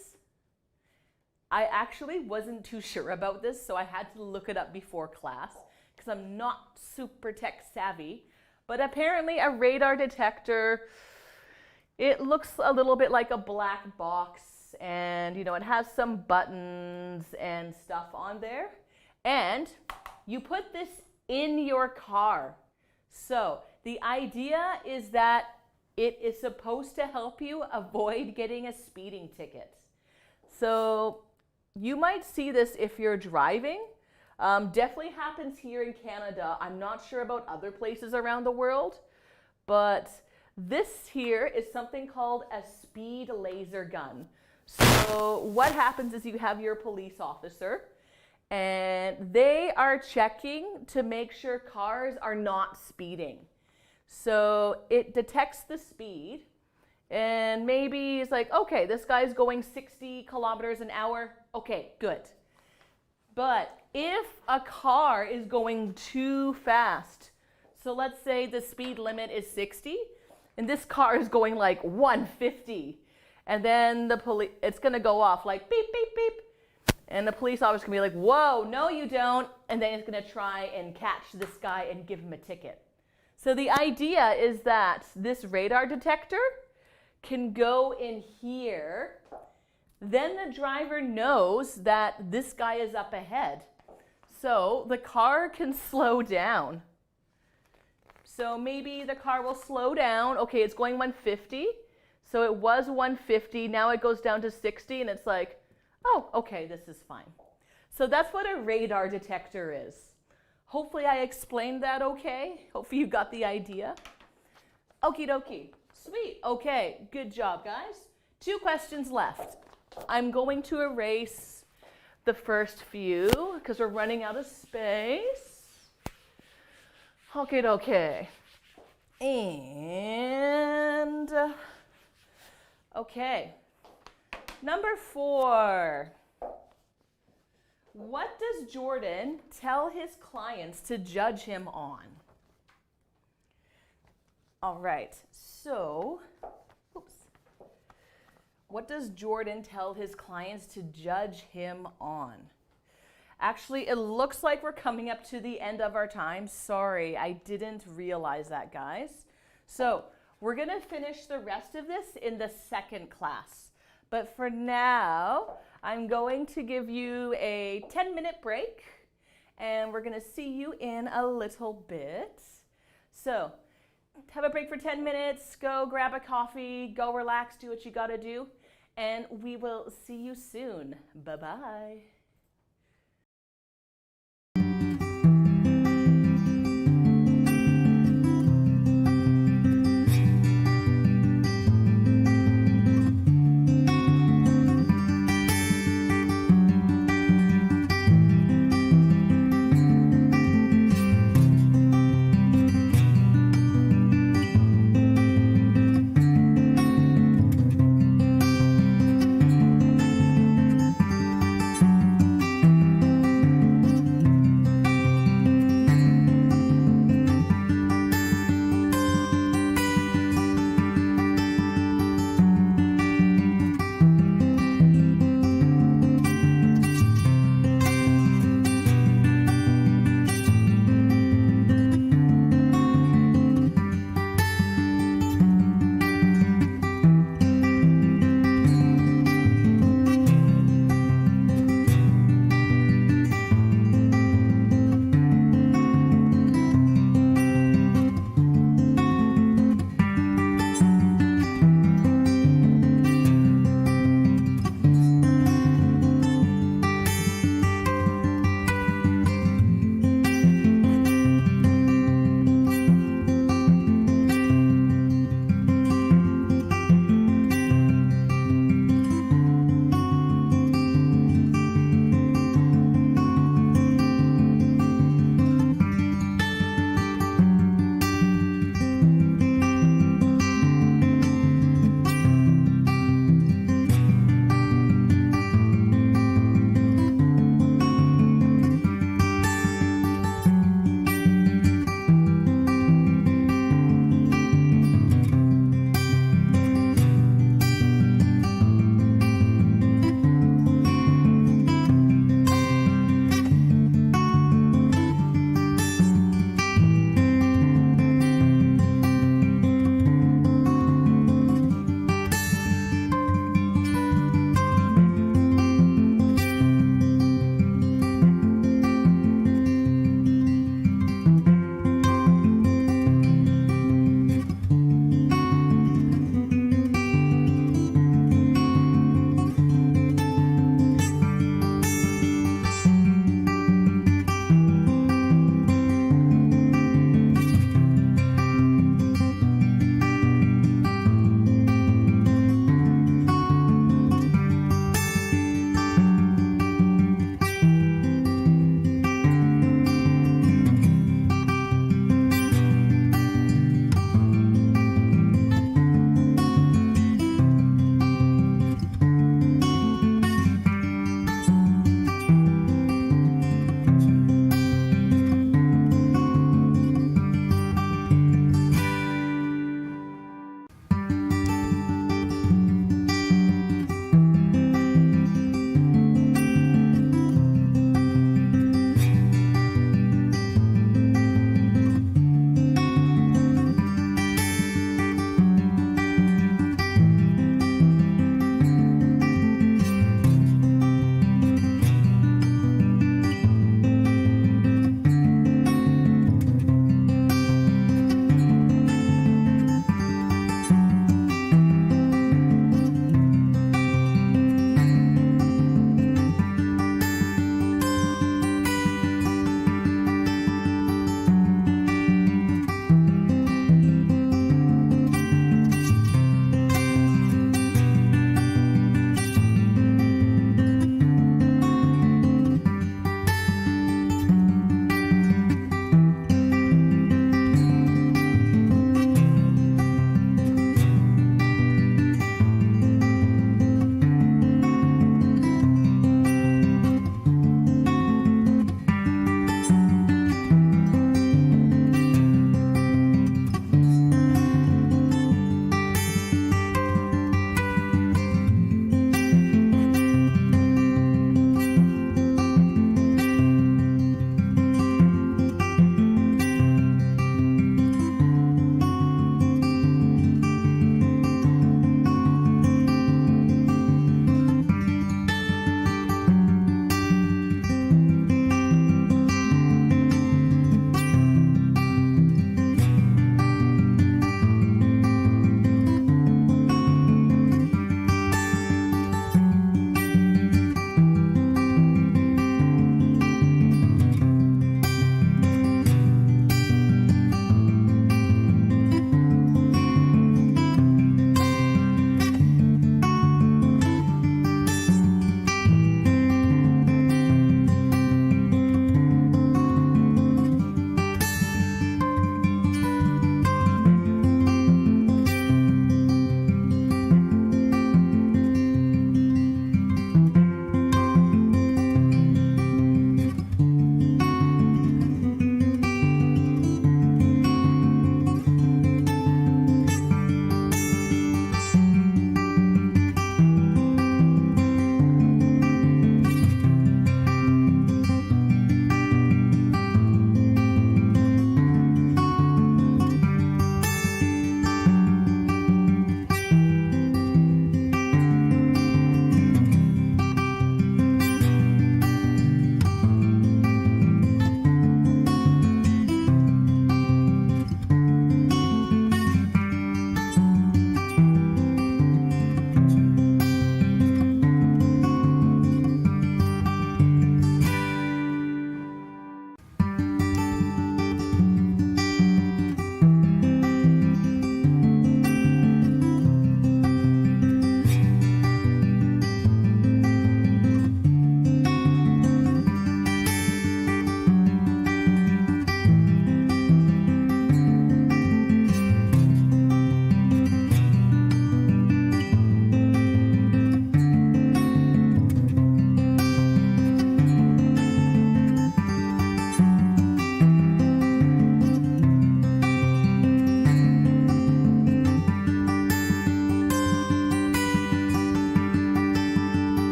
I actually wasn't too sure about this, so I had to look it up before class because I'm not super tech savvy. But apparently a radar detector, it looks a little bit like a black box, and you know, it has some buttons and stuff on there. And you put this in your car. So the idea is that it is supposed to help you avoid getting a speeding ticket. So you might see this if you're driving. Definitely happens here in Canada. I'm not sure about other places around the world, but this here is something called a speed laser gun. So what happens is you have your police officer, and they are checking to make sure cars are not speeding. So it detects the speed, and maybe it's like, okay, this guy's going 60 kilometers an hour. Okay, good. But if a car is going too fast, so let's say the speed limit is 60, and this car is going like 150, and then it's gonna go off like beep, beep, beep. And the police officer can be like, whoa, no you don't. And then it's gonna try and catch this guy and give him a ticket. So the idea is that this radar detector can go in here. Then the driver knows that this guy is up ahead. So the car can slow down. So maybe the car will slow down. Okay, it's going 150. So it was 150, now it goes down to 60, and it's like, oh, okay, this is fine. So that's what a radar detector is. Hopefully I explained that okay. Hopefully you got the idea. Okie dokie. Sweet. Okay, good job, guys. 2 questions left. I'm going to erase the first few because we're running out of space. Okay, okay. And, okay. Number 4. What does Jordan tell his clients to judge him on? All right, so, what does Jordan tell his clients to judge him on? Actually, it looks like we're coming up to the end of our time. Sorry, I didn't realize that, guys. So, we're going to finish the rest of this in the second class. But for now, I'm going to give you a 10-minute break, and we're going to see you in a little bit. So, have a break for 10 minutes, go grab a coffee, go relax, do what you got to do, and we will see you soon. Bye-bye.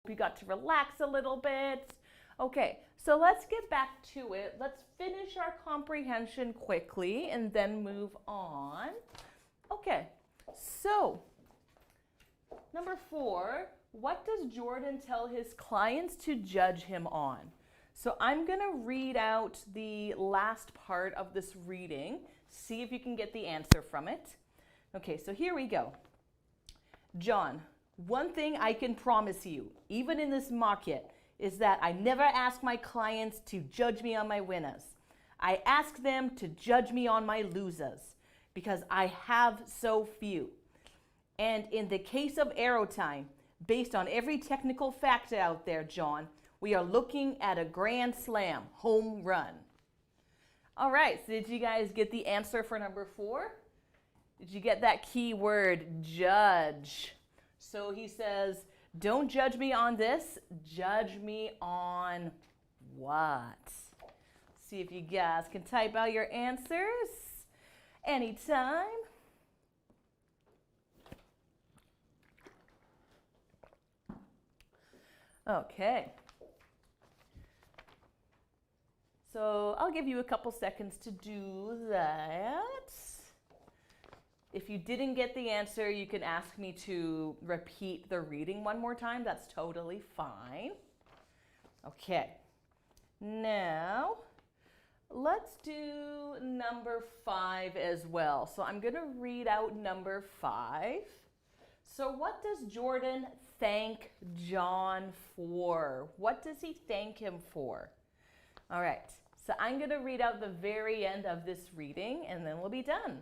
you got to relax a little bit. Okay, so let's get back to it. Let's finish our comprehension quickly and then move on. Okay, so number 4, what does Jordan tell his clients to judge him on? So I'm going to read out the last part of this reading, see if you can get the answer from it. Okay, so here we go. John, one thing I can promise you, even in this market, is that I never ask my clients to judge me on my winners. I ask them to judge me on my losers because I have so few. And in the case of Arrow Time, based on every technical factor out there, John, we are looking at a grand slam, home run. All right, so did you guys get the answer for number 4? Did you get that key word, judge? So he says, don't judge me on this, judge me on what? See if you guys can type out your answers anytime. Okay. So I'll give you a couple seconds to do that. If you didn't get the answer, you can ask me to repeat the reading one more time. That's totally fine. Okay. Now, let's do number 5 as well. So I'm going to read out number 5. So what does Jordan thank John for? What does he thank him for? All right. So I'm going to read out the very end of this reading, and then we'll be done.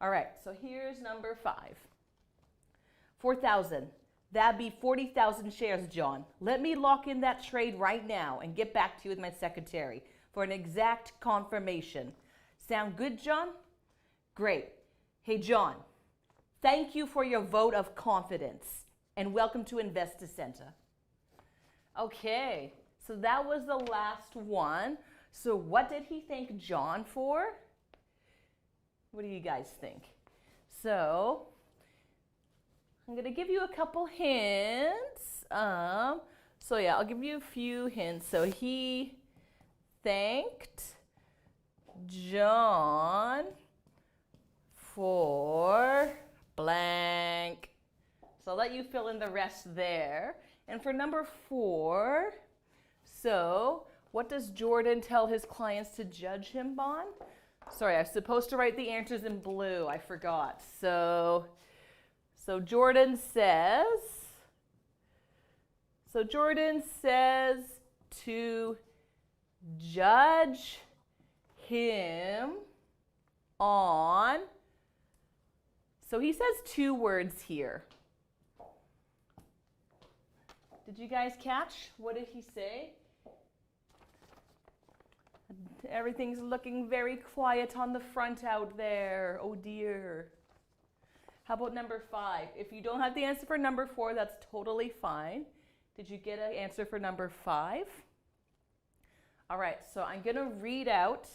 All right, so here's number 5. 4,000. That'd be 40,000 shares, John. Let me lock in that trade right now and get back to you with my secretary for an exact confirmation. Sound good, John? Great. Hey, John, thank you for your vote of confidence and welcome to Investor Center. Okay, so that was the last one. So what did he thank John for? What do you guys think? So I'm going to give you a couple hints. So yeah, I'll give you a few hints. So he thanked John for blank. So I'll let you fill in the rest there. And for number 4, so what does Jordan tell his clients to judge him on? Sorry, I was supposed to write the answers in blue. I forgot. So Jordan says to judge him on. So he says 2 words here. Did you guys catch? What did he say? Everything's looking very quiet on the front out there. Oh dear. How about number 5? If you don't have the answer for number 4, that's totally fine. Did you get an answer for number 5? All right, so I'm going to read out.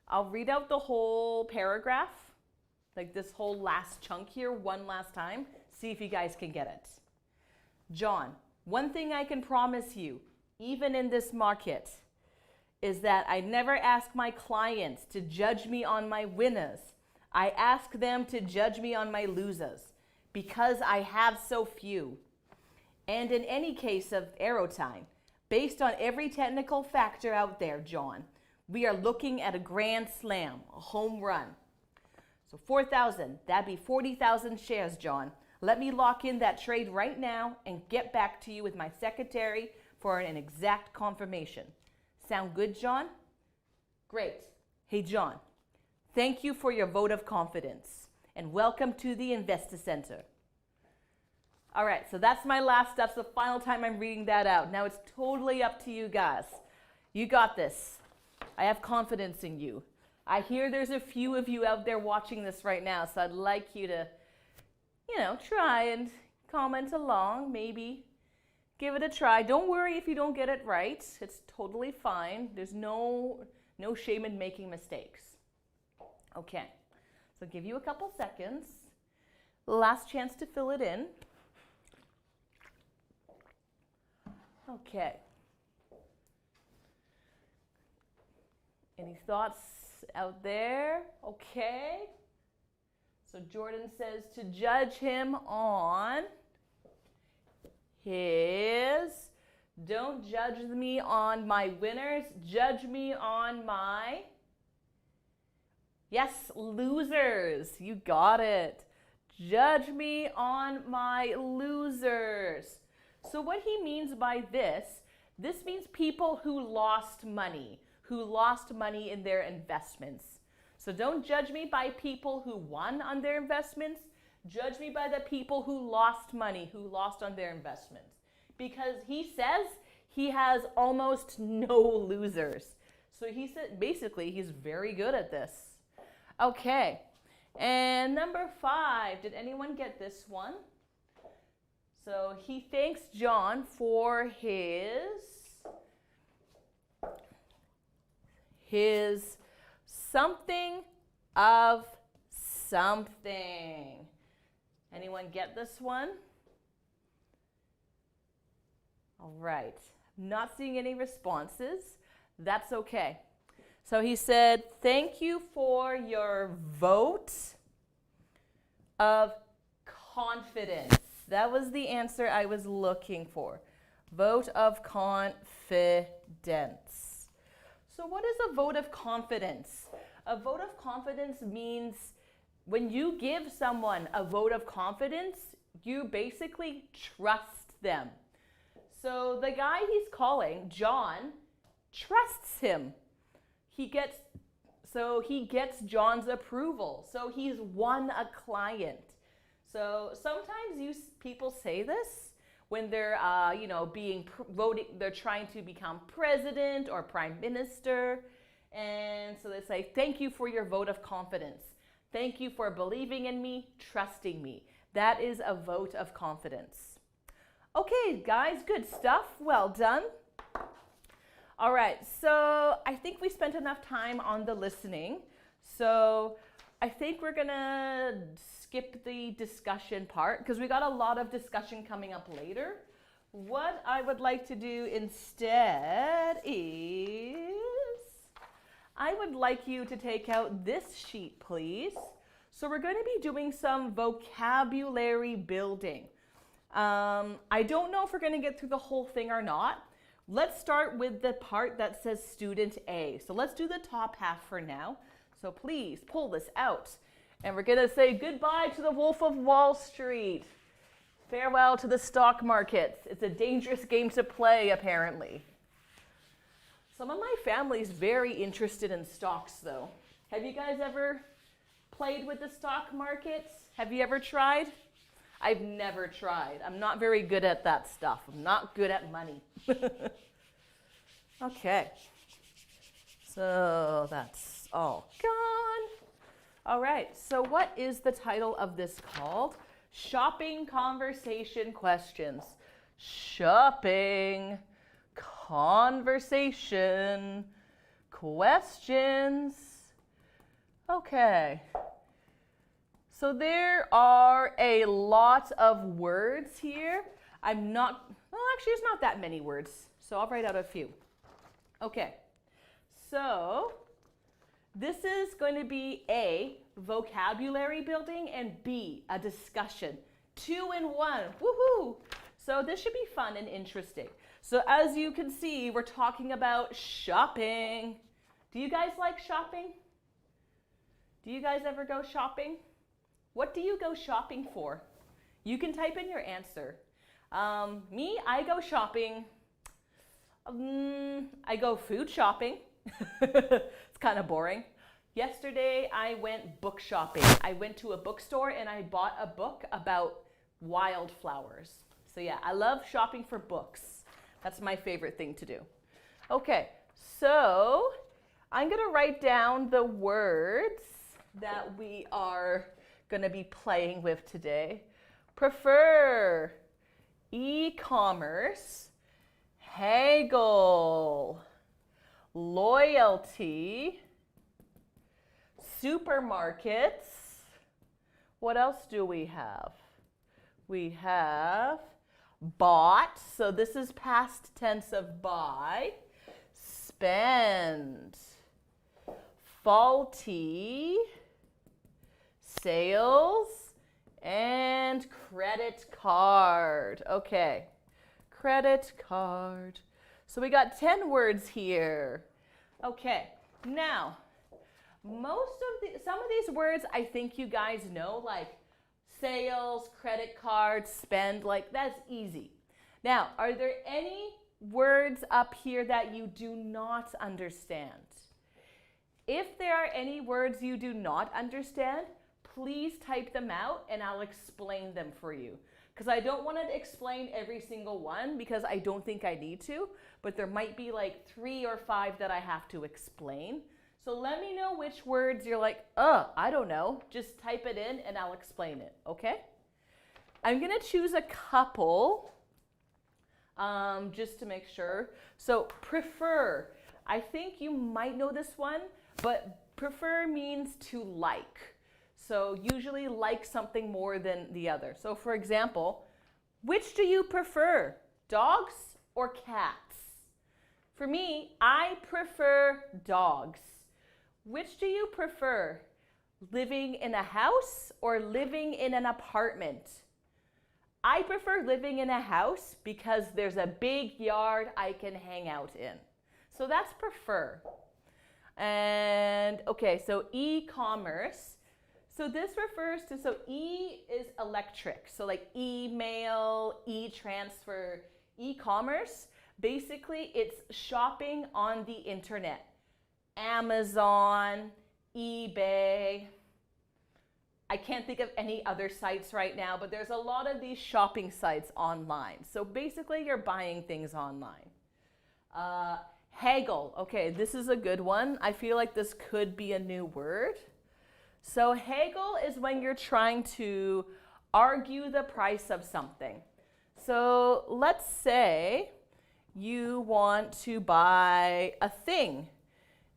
I'll read out the whole paragraph, like this whole last chunk here, one last time. See if you guys can get it. John, one thing I can promise you, even in this market, is that I never ask my clients to judge me on my winners. I ask them to judge me on my losers because I have so few. And in any case of Arrow Time, based on every technical factor out there, John, we are looking at a grand slam, a home run. So 4,000, that'd be 40,000 shares, John. Let me lock in that trade right now and get back to you with my secretary for an exact confirmation. Sound good, John? Great. Hey, John, thank you for your vote of confidence and welcome to the Investor Center. All right, so that's my last. That's the final time I'm reading that out. Now it's totally up to you guys. You got this. I have confidence in you. I hear there's a few of you out there watching this right now, so I'd like you to, try and comment along, maybe. Give it a try. Don't worry if you don't get it right. It's totally fine. There's no shame in making mistakes. Okay, so I'll give you a couple seconds. Last chance to fill it in. Okay. Any thoughts out there? Okay. So Jordan says to judge him on his, don't judge me on my winners, judge me on my, yes, losers. You got it. Judge me on my losers. So what he means by this means people who lost money in their investments. So don't judge me by people who won on their investments. Judge me by the people who lost money, who lost on their investments. Because he says he has almost no losers. So he said basically he's very good at this. Okay. And number 5, did anyone get this one? So he thanks John for his something of something. Anyone get this one? All right. Not seeing any responses. That's okay. So he said, thank you for your vote of confidence. That was the answer I was looking for. Vote of confidence. So what is a vote of confidence? A vote of confidence means when you give someone a vote of confidence, you basically trust them. So the guy he's calling, John, trusts him. He gets John's approval. So he's won a client. So sometimes people say this when they're they're trying to become president or prime minister. And so they say, thank you for your vote of confidence. Thank you for believing in me, trusting me. That is a vote of confidence. Okay, guys, good stuff. Well done. All right, so I think we spent enough time on the listening. So I think we're gonna skip the discussion part because we got a lot of discussion coming up later. What I would like to do instead is I would like you to take out this sheet, please. So we're going to be doing some vocabulary building. I don't know if we're going to get through the whole thing or not. Let's start with the part that says student A. So let's do the top half for now. So please pull this out. And we're going to say goodbye to the Wolf of Wall Street. Farewell to the stock markets. It's a dangerous game to play, apparently. Some of my family's very interested in stocks, though. Have you guys ever played with the stock markets? Have you ever tried? I've never tried. I'm not very good at that stuff. I'm not good at money. Okay. So that's all gone. All right. So what is the title of this called? Shopping Conversation Questions. Shopping Conversation Questions. Okay. So there are a lot of words here. Actually, it's not that many words. So I'll write out a few. Okay. So this is going to be A, vocabulary building, and B, a discussion. 2 in 1. Woohoo! So this should be fun and interesting. So as you can see, we're talking about shopping. Do you guys like shopping? Do you guys ever go shopping? What do you go shopping for? You can type in your answer. Me, I go shopping. I go food shopping. It's kind of boring. Yesterday, I went book shopping. I went to a bookstore and I bought a book about wildflowers. So yeah, I love shopping for books. That's my favorite thing to do. Okay, so I'm going to write down the words that we are going to be playing with today. Prefer, e-commerce, haggle, loyalty, supermarkets. What else do we have? We have Bought, so this is past tense of buy. Spend. Faulty. Sales. And credit card. Okay, credit card. So we got 10 words here. Okay, now, some of these words I think you guys know, like sales, credit card, spend, like that's easy. Now, are there any words up here that you do not understand? If there are any words you do not understand, please type them out and I'll explain them for you. Because I don't want to explain every single one because I don't think I need to, but there might be like 3 or 5 that I have to explain. So let me know which words you're like, I don't know. Just type it in and I'll explain it, okay? I'm going to choose a couple just to make sure. So prefer. I think you might know this one, but prefer means to like. So usually like something more than the other. So for example, which do you prefer, dogs or cats? For me, I prefer dogs. Which do you prefer, living in a house or living in an apartment? I prefer living in a house because there's a big yard I can hang out in. So that's prefer. And okay, so e-commerce. So this refers to, so E is electric. So like email, e-transfer, e-commerce. Basically, it's shopping on the internet. Amazon, eBay. I can't think of any other sites right now, but there's a lot of these shopping sites online. So basically, you're buying things online. Haggle. Okay, this is a good one. I feel like this could be a new word. So haggle is when you're trying to argue the price of something. So let's say you want to buy a thing.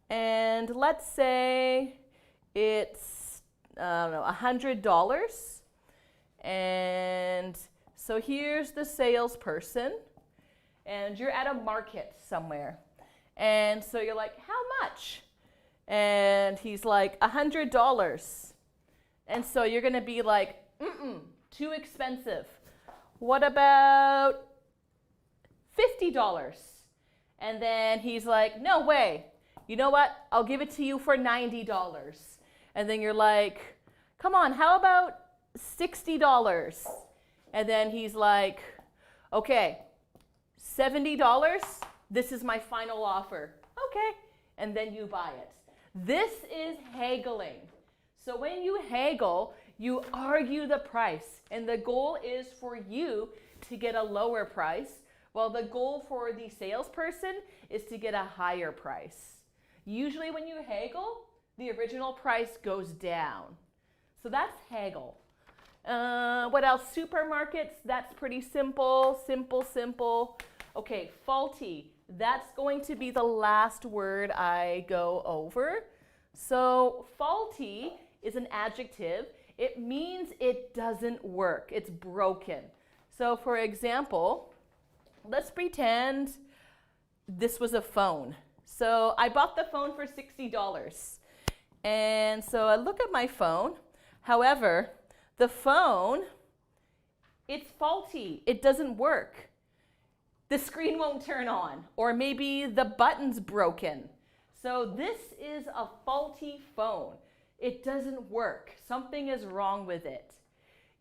And let's say it's, I don't know, $100. And so here's the salesperson. And you're at a market somewhere. And so you're like, how much? And he's like, $100. And so you're going to be like, too expensive. What about $50? And then he's like, no way. You know what? I'll give it to you for $90. And then you're like, come on, how about $60? And then he's like, okay, $70? This is my final offer. Okay. And then you buy it. This is haggling. So when you haggle, you argue the price. And the goal is for you to get a lower price, while the goal for the salesperson is to get a higher price. Usually when you haggle, the original price goes down. So that's haggle. What else? Supermarkets, that's pretty simple. Simple. Okay, faulty. That's going to be the last word I go over. So faulty is an adjective. It means it doesn't work. It's broken. So for example, let's pretend this was a phone. So I bought the phone for $60. And so I look at my phone. However, the phone, it's faulty. It doesn't work. The screen won't turn on, or maybe the button's broken. So this is a faulty phone. It doesn't work. Something is wrong with it.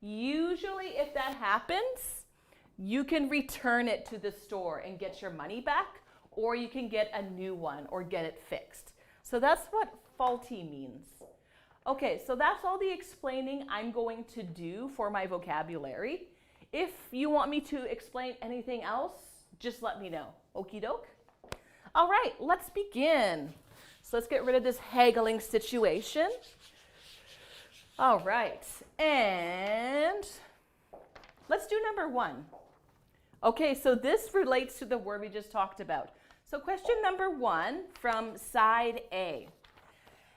Usually if that happens, you can return it to the store and get your money back, or you can get a new one or get it fixed. So that's what faulty means. Okay, so that's all the explaining I'm going to do for my vocabulary. If you want me to explain anything else, just let me know. Okie doke? All right, let's begin. So let's get rid of this haggling situation. All right, and let's do number 1. Okay, so this relates to the word we just talked about. So question number 1 from side A.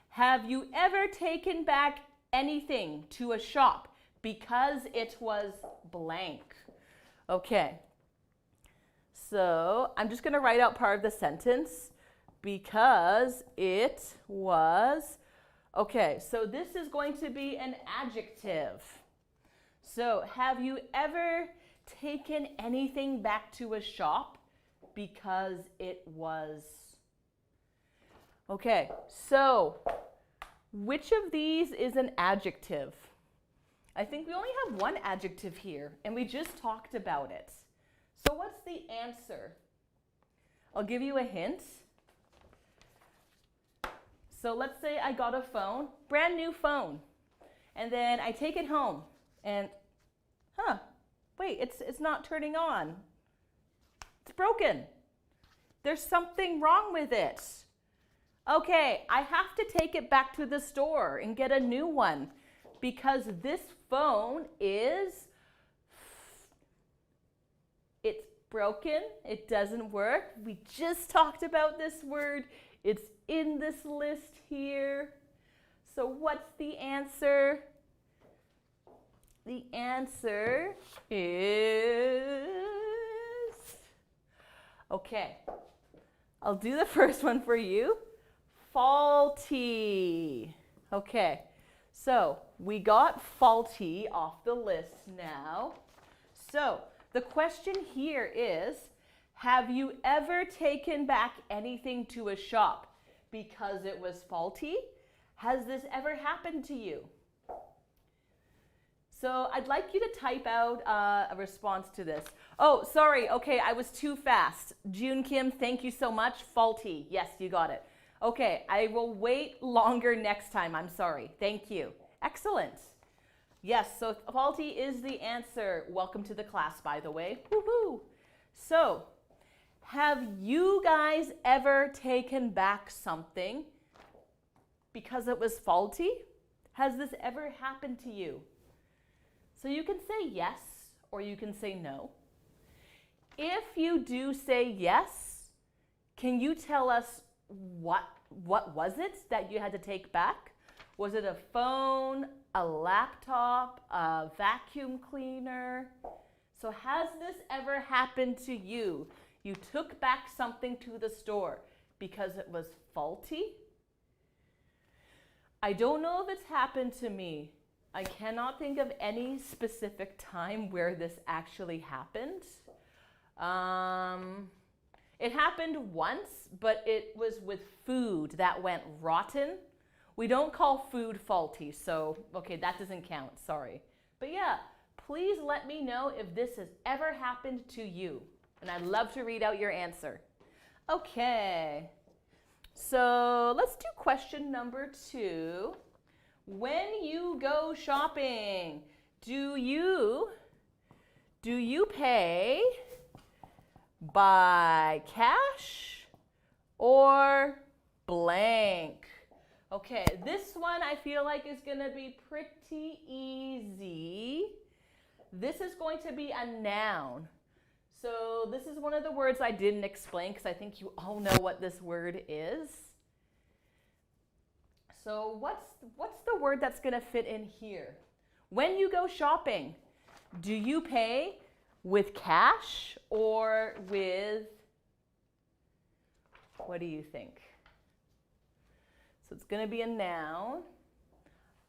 Have you ever taken back anything to a shop because it was blank? Okay. So I'm just going to write out part of the sentence because it was, okay, so this is going to be an adjective. So have you ever taken anything back to a shop because it was, okay, so which of these is an adjective? I think we only have one adjective here and we just talked about it. So what's the answer? I'll give you a hint. So let's say I got a phone, brand new phone, and then I take it home and, wait, it's not turning on. It's broken. There's something wrong with it. Okay, I have to take it back to the store and get a new one because this phone is, it's broken, it doesn't work. We just talked about this word. It's in this list here. So what's the answer? The answer is, okay, I'll do the first one for you. Faulty. Okay, so we got faulty off the list now. So the question here is, have you ever taken back anything to a shop because it was faulty? Has this ever happened to you? So I'd like you to type out a response to this. Oh, sorry. Okay, I was too fast. June Kim, thank you so much. Faulty. Yes, you got it. Okay, I will wait longer next time. I'm sorry. Thank you. Excellent. Yes, so faulty is the answer. Welcome to the class, by the way. Woohoo! So, have you guys ever taken back something because it was faulty? Has this ever happened to you? So you can say yes or you can say no. If you do say yes, can you tell us what was it that you had to take back? Was it a phone, a laptop, a vacuum cleaner? So has this ever happened to you? You took back something to the store because it was faulty? I don't know if it's happened to me. I cannot think of any specific time where this actually happened. It happened once, but it was with food that went rotten. We don't call food faulty, so okay, that doesn't count, sorry. But yeah, please let me know if this has ever happened to you. And I'd love to read out your answer. Okay, so let's do question number 2. When you go shopping, do you pay by cash or blank? Okay, this one I feel like is going to be pretty easy. This is going to be a noun. So this is one of the words I didn't explain because I think you all know what this word is. So what's the word that's going to fit in here? When you go shopping, do you pay with cash or with, what do you think? So it's going to be a noun.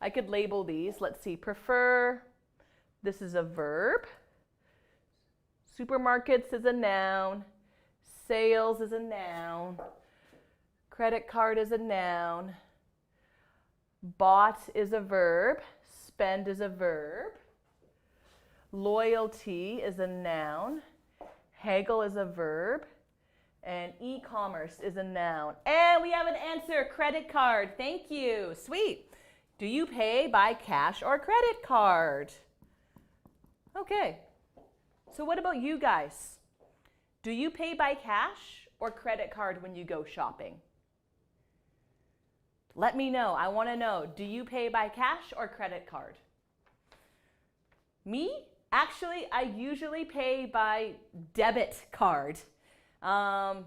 I could label these. Let's see, prefer, this is a verb. Supermarkets is a noun. Sales is a noun. Credit card is a noun. Bought is a verb. Spend is a verb. Loyalty is a noun. Haggle is a verb. And e-commerce is a noun. And we have an answer, credit card. Thank you. Sweet. Do you pay by cash or credit card? Okay. So what about you guys? Do you pay by cash or credit card when you go shopping? Let me know. I want to know. Do you pay by cash or credit card? Me? Actually, I usually pay by debit card. Sometimes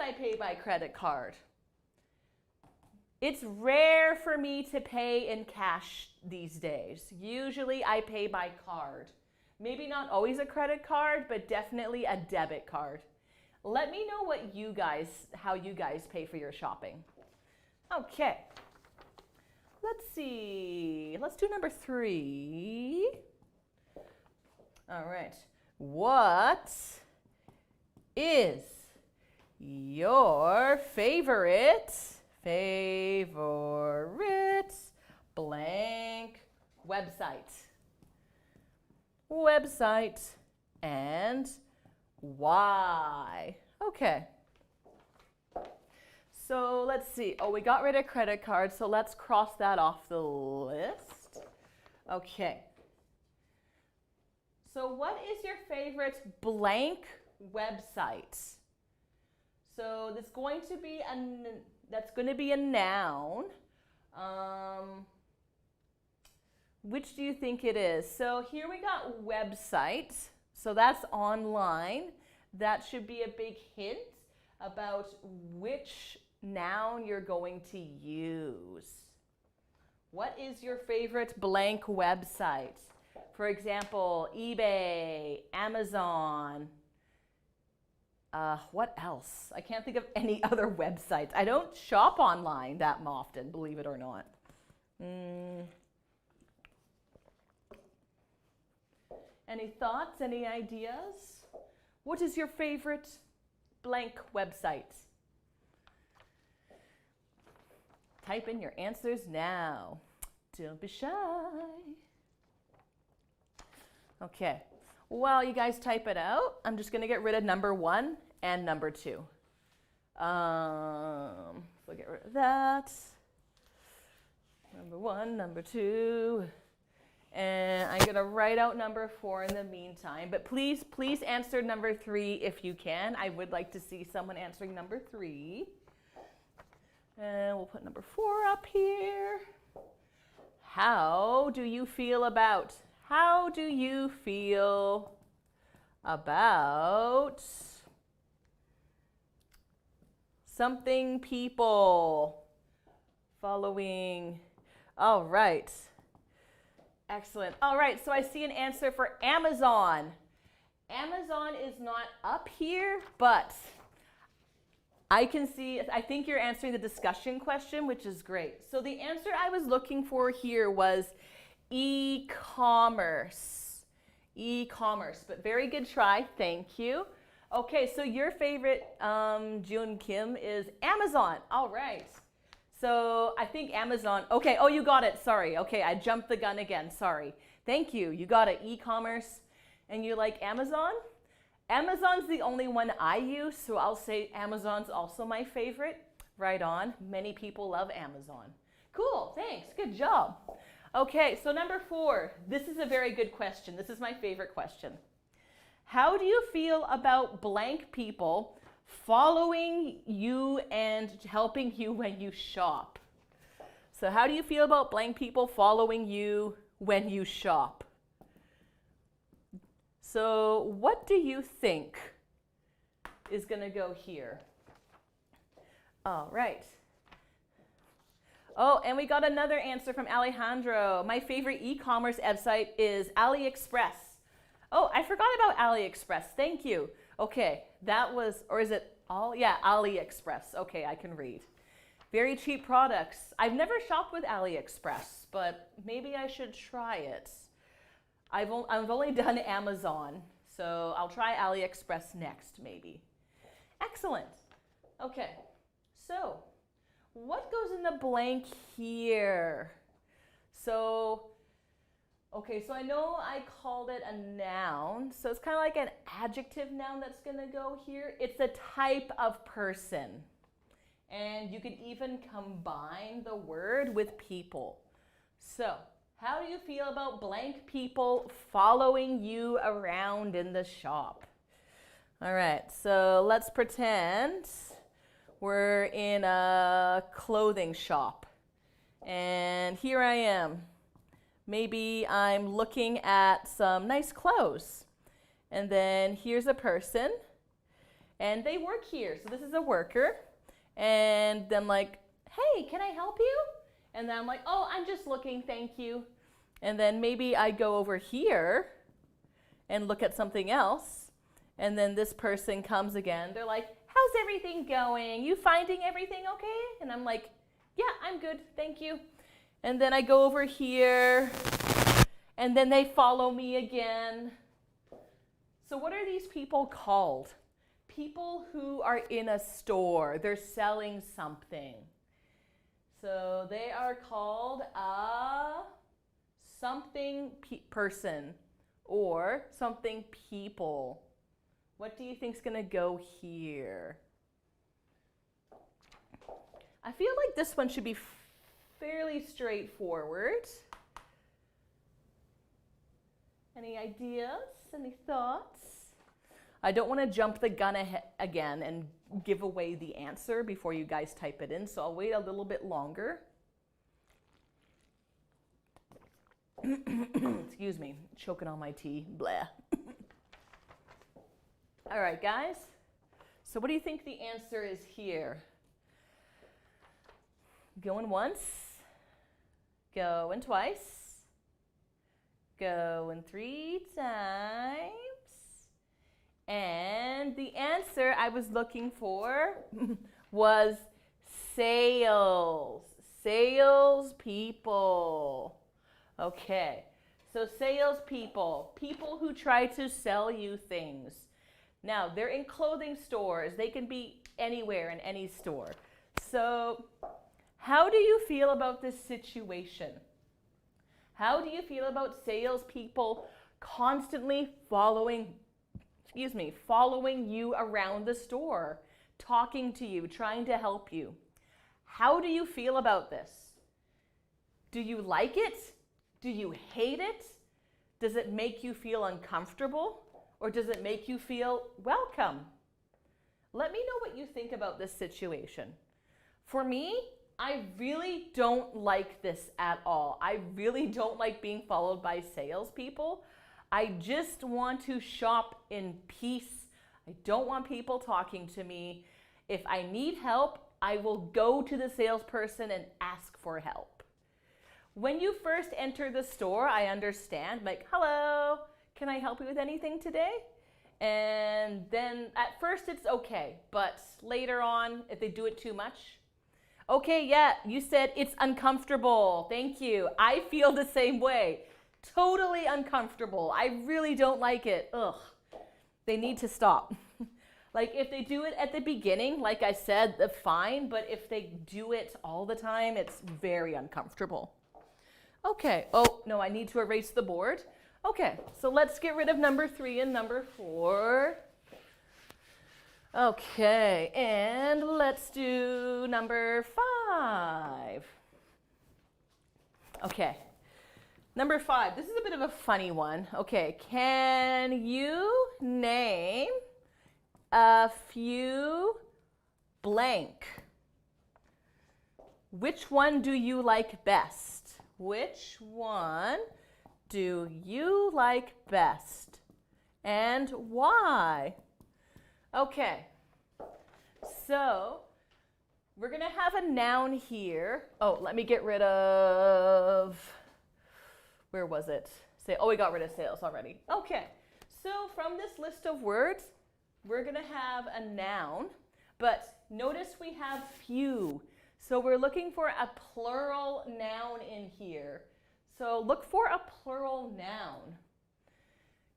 I pay by credit card. It's rare for me to pay in cash these days. Usually I pay by card. Maybe not always a credit card, but definitely a debit card. Let me know how you guys pay for your shopping. Okay. Let's see. Let's do number 3. All right. What is your favorite blank website and why? Okay. So let's see. Oh, we got rid of credit cards, so let's cross that off the list. Okay. So what is your favorite blank website? So that's going to be a noun. Which do you think it is? So here we got website. So that's online. That should be a big hint about which noun you're going to use. What is your favorite blank website? For example, eBay, Amazon. What else? I can't think of any other websites. I don't shop online that often, believe it or not. Any thoughts, any ideas? What is your favorite blank website? Type in your answers now. Don't be shy. Okay, while you guys type it out, I'm just gonna get rid of number 1 and number 2. So get rid of that. Number 1, number 2. And I'm gonna write out number 4 in the meantime, but please answer number 3 if you can. I would like to see someone answering number 3. And we'll put number 4 up here. How do you feel about something people following? All right. Excellent. All right, so I see an answer for Amazon. Amazon is not up here, but I think you're answering the discussion question, which is great. So the answer I was looking for here was e-commerce. E-commerce, but very good try. Thank you. Okay, so your favorite, June Kim, is Amazon. All right. So I think Amazon, okay, oh, you got it, sorry. Okay, I jumped the gun again, sorry. Thank you, you got it, e-commerce, and you like Amazon? Amazon's the only one I use, so I'll say Amazon's also my favorite. Right on, many people love Amazon. Cool, thanks, good job. Okay, so number 4, this is a very good question. This is my favorite question. How do you feel about blank people following you and helping you when you shop? So how do you feel about blank people following you when you shop? So what do you think is going to go here? All right. Oh, and we got another answer from Alejandro. My favorite e-commerce website is AliExpress. Oh, I forgot about AliExpress. Thank you. Okay, that was, or is it all? Yeah, AliExpress. Okay, I can read. Very cheap products. I've never shopped with AliExpress, but maybe I should try it. I've only done Amazon, so I'll try AliExpress next, maybe. Excellent. Okay, so what goes in the blank here? So, okay, so I know I called it a noun, so it's kind of like an adjective noun that's gonna go here. It's a type of person. And you can even combine the word with people. So, how do you feel about blank people following you around in the shop? All right, so let's pretend we're in a clothing shop. And here I am. Maybe I'm looking at some nice clothes. And then here's a person. And they work here. So this is a worker. And then I'm like, hey, can I help you? And then I'm like, oh, I'm just looking, thank you. And then maybe I go over here and look at something else. And then this person comes again. They're like, how's everything going? You finding everything okay? And I'm like, yeah, I'm good, thank you. And then I go over here, and then they follow me again. So what are these people called? People who are in a store. They're selling something. So they are called a something person or something people. What do you think is going to go here? I feel like this one should be fairly straightforward. Any ideas? Any thoughts? I don't want to jump the gun again and give away the answer before you guys type it in, so I'll wait a little bit longer. Excuse me, choking on my tea. Blah. All right, guys. So what do you think the answer is here? Going once, going twice, going 3 times. And the answer I was looking for was sales. Salespeople. Okay, so salespeople, people who try to sell you things. Now, they're in clothing stores. They can be anywhere in any store. So, how do you feel about this situation? How do you feel about salespeople constantly following you around the store, talking to you, trying to help you? How do you feel about this? Do you like it? Do you hate it? Does it make you feel uncomfortable? Or does it make you feel welcome? Let me know what you think about this situation. For me, I really don't like this at all. I really don't like being followed by salespeople. I just want to shop in peace. I don't want people talking to me. If I need help, I will go to the salesperson and ask for help. When you first enter the store, I understand, like, hello, can I help you with anything today? And then at first it's okay, but later on, if they do it too much, okay, yeah, you said it's uncomfortable. Thank you. I feel the same way. Totally uncomfortable. I really don't like it. Ugh. They need to stop. Like if they do it at the beginning, like I said, fine, but if they do it all the time, it's very uncomfortable. Okay. Oh, no, I need to erase the board. Okay, so let's get rid of number 3 and number 4. Okay, and let's do number 5. Okay, number 5. This is a bit of a funny one. Okay, can you name a few blank? Which one do you like best? Which one do you like best? And why? Okay, so we're going to have a noun here. Oh, let me get rid of, where was it? We got rid of sales already. Okay, so from this list of words, we're going to have a noun, but notice we have few. So we're looking for a plural noun in here. So look for a plural noun.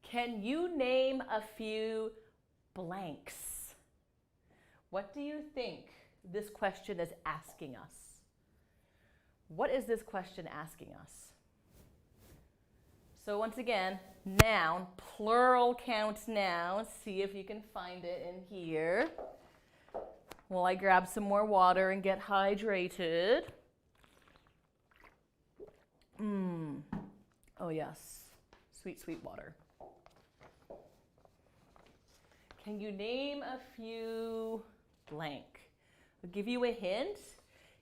Can you name a few blanks? What do you think this question is asking us? What is this question asking us? So once again, noun, plural count noun. See if you can find it in here. While I grab some more water and get hydrated. Oh yes, sweet, sweet water. Can you name a few blank? I'll give you a hint.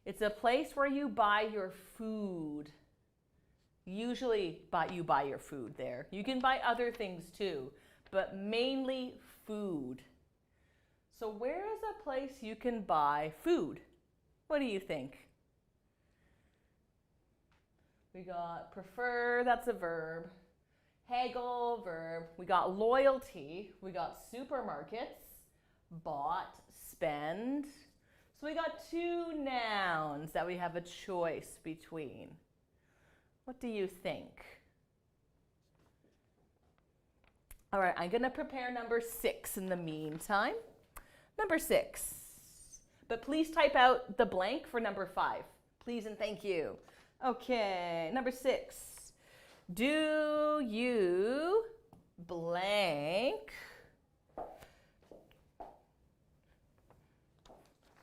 It's a place where you buy your food. Usually you buy your food there. You can buy other things too, but mainly food. So where is a place you can buy food? What do you think? We got prefer, that's a verb. haggle, verb. We got loyalty. We got supermarkets, bought, spend. So we got two nouns that we have a choice between. What do you think? All right, I'm gonna prepare number 6 in the meantime. Number 6. But please type out the blank for number 5. Please and thank you. Okay, number 6. Do you blank?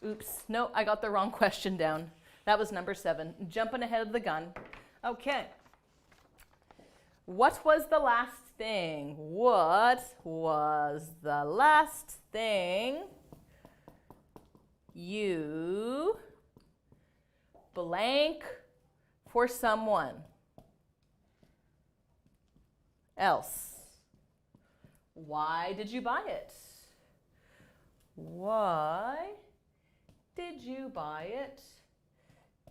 Oops, no, I got the wrong question down. That was number 7. Jumping ahead of the gun. Okay. What was the last thing? What was the last thing you blank for someone else? Why did you buy it? Why did you buy it?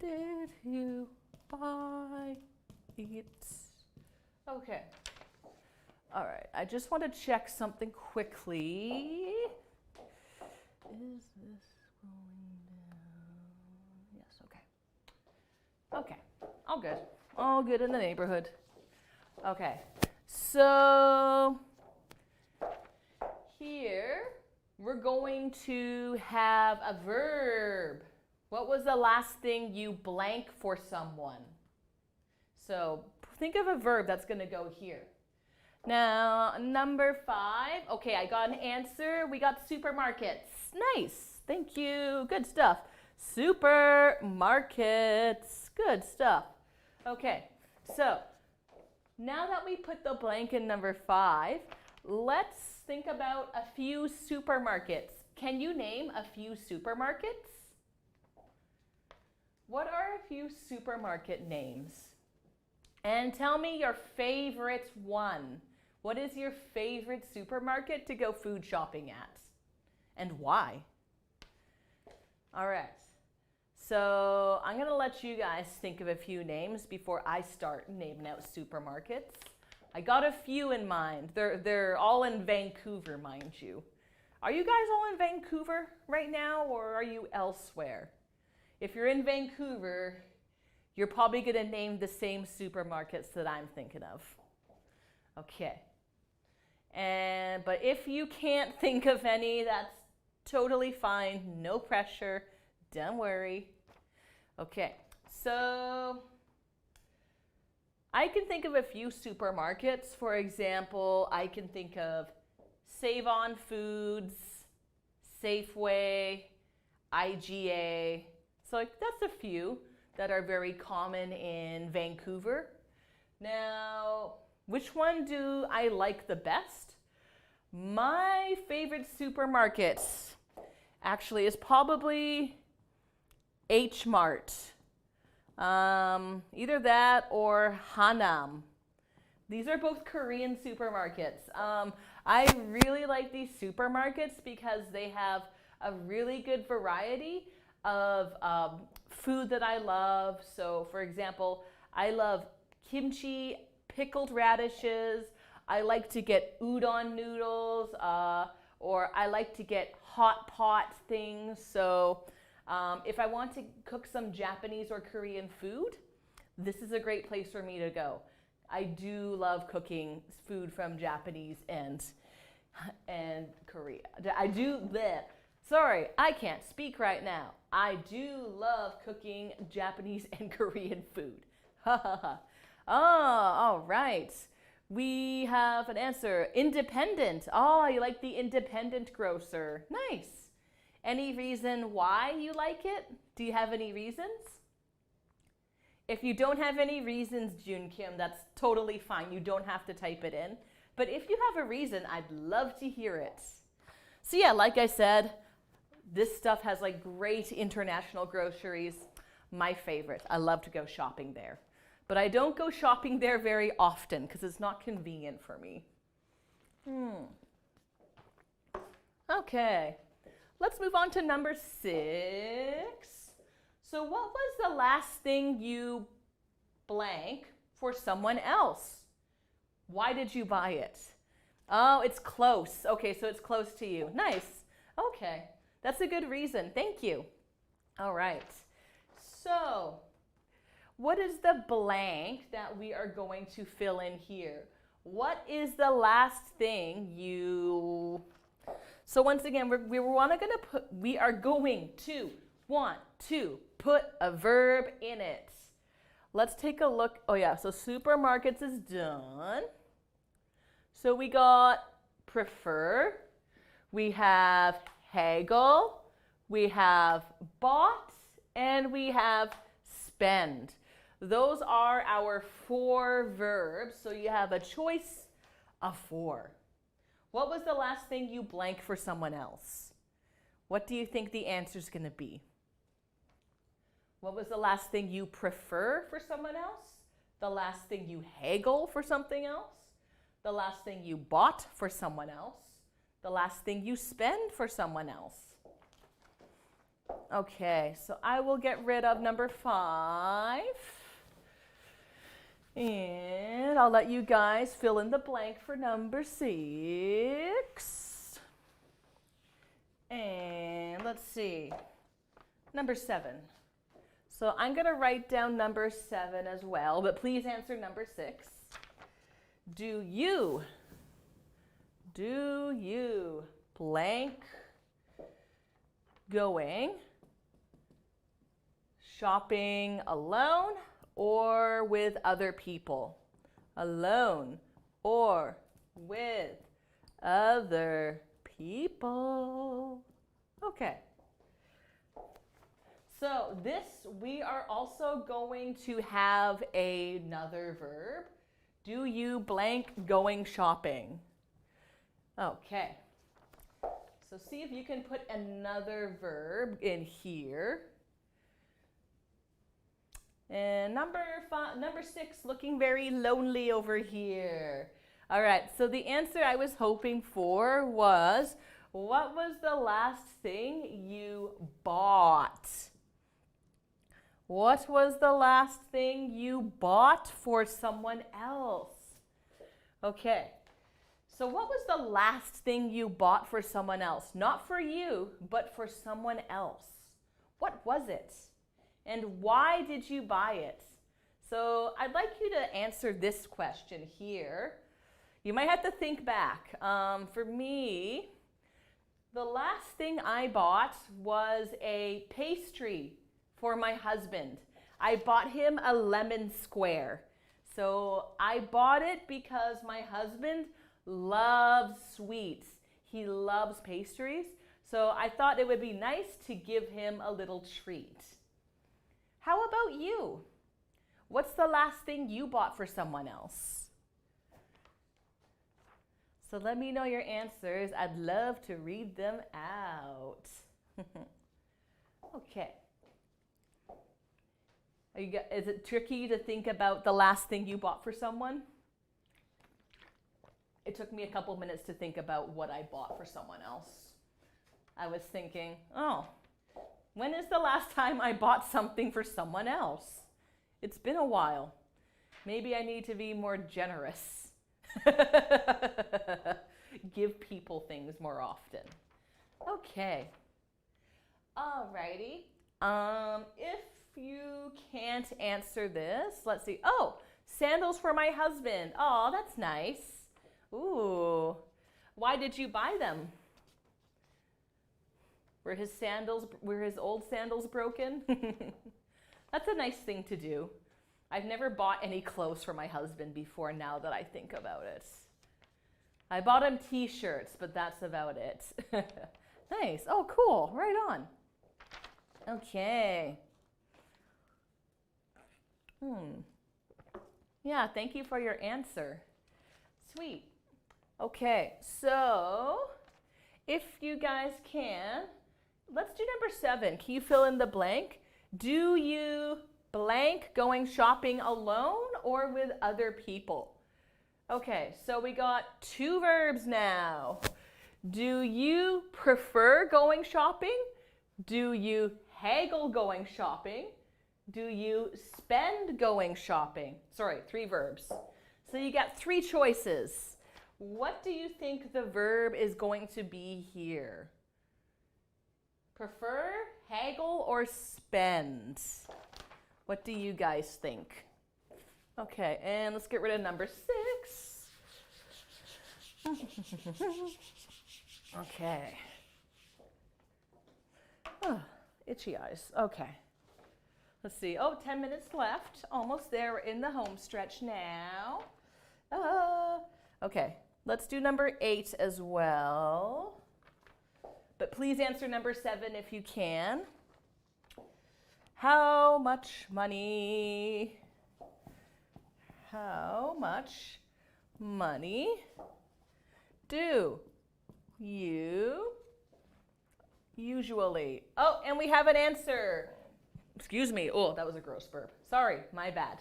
Did you buy it? Okay. All right. I just want to check something quickly. Is this going down? Yes, okay. Okay. All good. All good in the neighborhood. Okay. So here we're going to have a verb. What was the last thing you blank for someone? So think of a verb that's going to go here. Now, number 5. Okay, I got an answer. We got supermarkets. Nice. Thank you. Good stuff. Supermarkets. Good stuff. Okay, so now that we put the blank in number 5, let's think about a few supermarkets. Can you name a few supermarkets? What are a few supermarket names? And tell me your favorite one. What is your favorite supermarket to go food shopping at? And why? All right. So I'm going to let you guys think of a few names before I start naming out supermarkets. I got a few in mind. They're all in Vancouver, mind you. Are you guys all in Vancouver right now, or are you elsewhere? If you're in Vancouver, you're probably going to name the same supermarkets that I'm thinking of. Okay. But if you can't think of any, that's totally fine. No pressure. Don't worry. Okay. So I can think of a few supermarkets. For example, I can think of Save On Foods, Safeway, IGA. So that's a few that are very common in Vancouver. Now, which one do I like the best? My favorite supermarket actually is probably H Mart. Either that or Hanam. These are both Korean supermarkets. I really like these supermarkets because they have a really good variety of food that I love. So for example, I love kimchi, pickled radishes. I like to get udon noodles, or I like to get hot pot things. So if I want to cook some Japanese or Korean food, this is a great place for me to go. I do love cooking food from Japanese and Korea. Sorry, I can't speak right now. I do love cooking Japanese and Korean food. Ha ha ha. Oh, all right. We have an answer. Independent. Oh, you like the independent grocer. Nice. Any reason why you like it? Do you have any reasons? If you don't have any reasons, June Kim, that's totally fine. You don't have to type it in. But if you have a reason, I'd love to hear it. So yeah, like I said, this stuff has like great international groceries. My favorite. I love to go shopping there. But I don't go shopping there very often because it's not convenient for me. Okay, let's move on to number 6. So what was the last thing you blank for someone else? Why did you buy it? Oh, it's close. Okay, so it's close to you. Nice. Okay, that's a good reason. Thank you. All right. So, what is the blank that we are going to fill in here? What is the last thing you... So once again, we are going to want to put a verb in it. Let's take a look. Oh yeah, so supermarkets is done. So we got prefer, we have haggle, we have bought, and we have spend. Those are our 4 verbs, so you have a choice of 4. What was the last thing you blank for someone else? What do you think the answer is going to be? What was the last thing you prefer for someone else? The last thing you haggle for something else? The last thing you bought for someone else? The last thing you spend for someone else? Okay, so I will get rid of number 5. And I'll let you guys fill in the blank for number 6. And let's see, number 7. So I'm going to write down number 7 as well, but please answer number 6. Do you blank going shopping alone or with other people? Alone or with other people? Okay. So this, we are also going to have another verb. Do you blank going shopping? Okay. So see if you can put another verb in here. And number 6, looking very lonely over here. All right, so the answer I was hoping for was, what was the last thing you bought? What was the last thing you bought for someone else? Okay, so what was the last thing you bought for someone else? Not for you, but for someone else. What was it? And why did you buy it? So I'd like you to answer this question here. You might have to think back. For me, the last thing I bought was a pastry for my husband. I bought him a lemon square. So I bought it because my husband loves sweets. He loves pastries. So I thought it would be nice to give him a little treat. How about you? What's the last thing you bought for someone else? So let me know your answers. I'd love to read them out. Okay. Is it tricky to think about the last thing you bought for someone? It took me a couple minutes to think about what I bought for someone else. I was thinking, oh, when is the last time I bought something for someone else? It's been a while. Maybe I need to be more generous. Give people things more often. Okay. Alrighty. If you can't answer this, let's see. Oh, sandals for my husband. Oh, that's nice. Ooh. Why did you buy them? Were his old sandals broken? That's a nice thing to do. I've never bought any clothes for my husband before, now that I think about it. I bought him t-shirts, but that's about it. Nice. Oh, cool. Right on. Okay. Yeah, thank you for your answer. Sweet. Okay, so if you guys can, let's do number 7. Can you fill in the blank? Do you blank going shopping alone or with other people? Okay, so we got 2 verbs now. Do you prefer going shopping? Do you haggle going shopping? Do you spend going shopping? Sorry, 3 verbs. So you got 3 choices. What do you think the verb is going to be here? Prefer, haggle, or spend? What do you guys think? Okay, and let's get rid of number 6. Okay. Oh, itchy eyes. Okay. Let's see. Oh, 10 minutes left. Almost there. We're in the home stretch now. Okay. Let's do number 8 as well. But please answer number 7 if you can. How much money? How much money do you usually? Oh, and we have an answer. Excuse me. Oh, that was a gross burp. Sorry, my bad.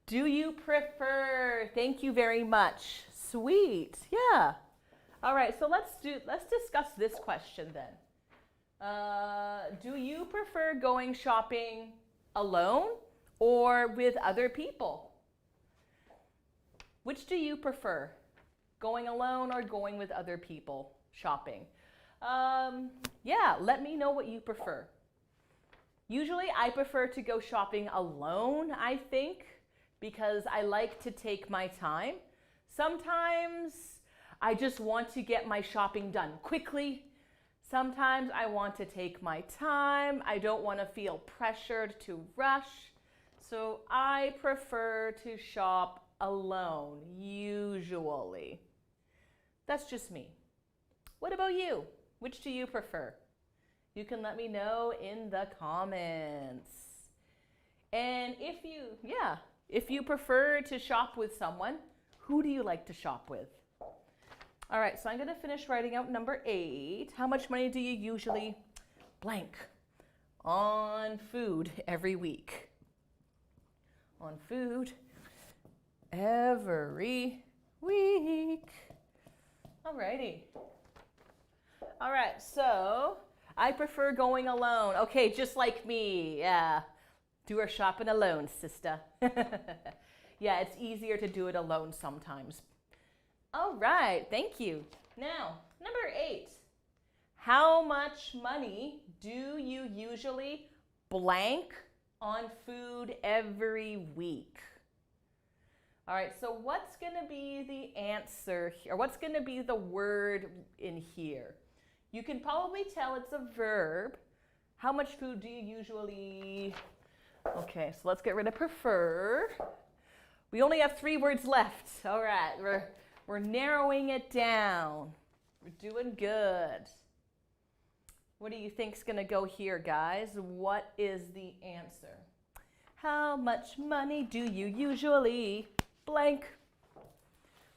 Do you prefer? Thank you very much. Sweet. Yeah. All right, so let's discuss this question then. Do you prefer going shopping alone or with other people? Which do you prefer? Going alone or going with other people shopping? Yeah, let me know what you prefer. Usually I prefer to go shopping alone, I think, because I like to take my time. Sometimes I just want to get my shopping done quickly. Sometimes I want to take my time. I don't want to feel pressured to rush. So I prefer to shop alone, usually. That's just me. What about you? Which do you prefer? You can let me know in the comments. And if you prefer to shop with someone, who do you like to shop with? All right, so I'm going to finish writing out number 8. How much money do you usually blank on food every week? On food every week. Alrighty. All right, so I prefer going alone. Okay, just like me. Yeah. Do our shopping alone, sister. Yeah, it's easier to do it alone sometimes. All right, thank you. Now, number 8. How much money do you usually blank on food every week? All right, so what's going to be the answer here? What's going to be the word in here? You can probably tell it's a verb. How much food do you usually... Okay, so let's get rid of prefer. We only have 3 words left. All right, we're narrowing it down. We're doing good. What do you think's going to go here, guys? What is the answer? How much money do you usually blank?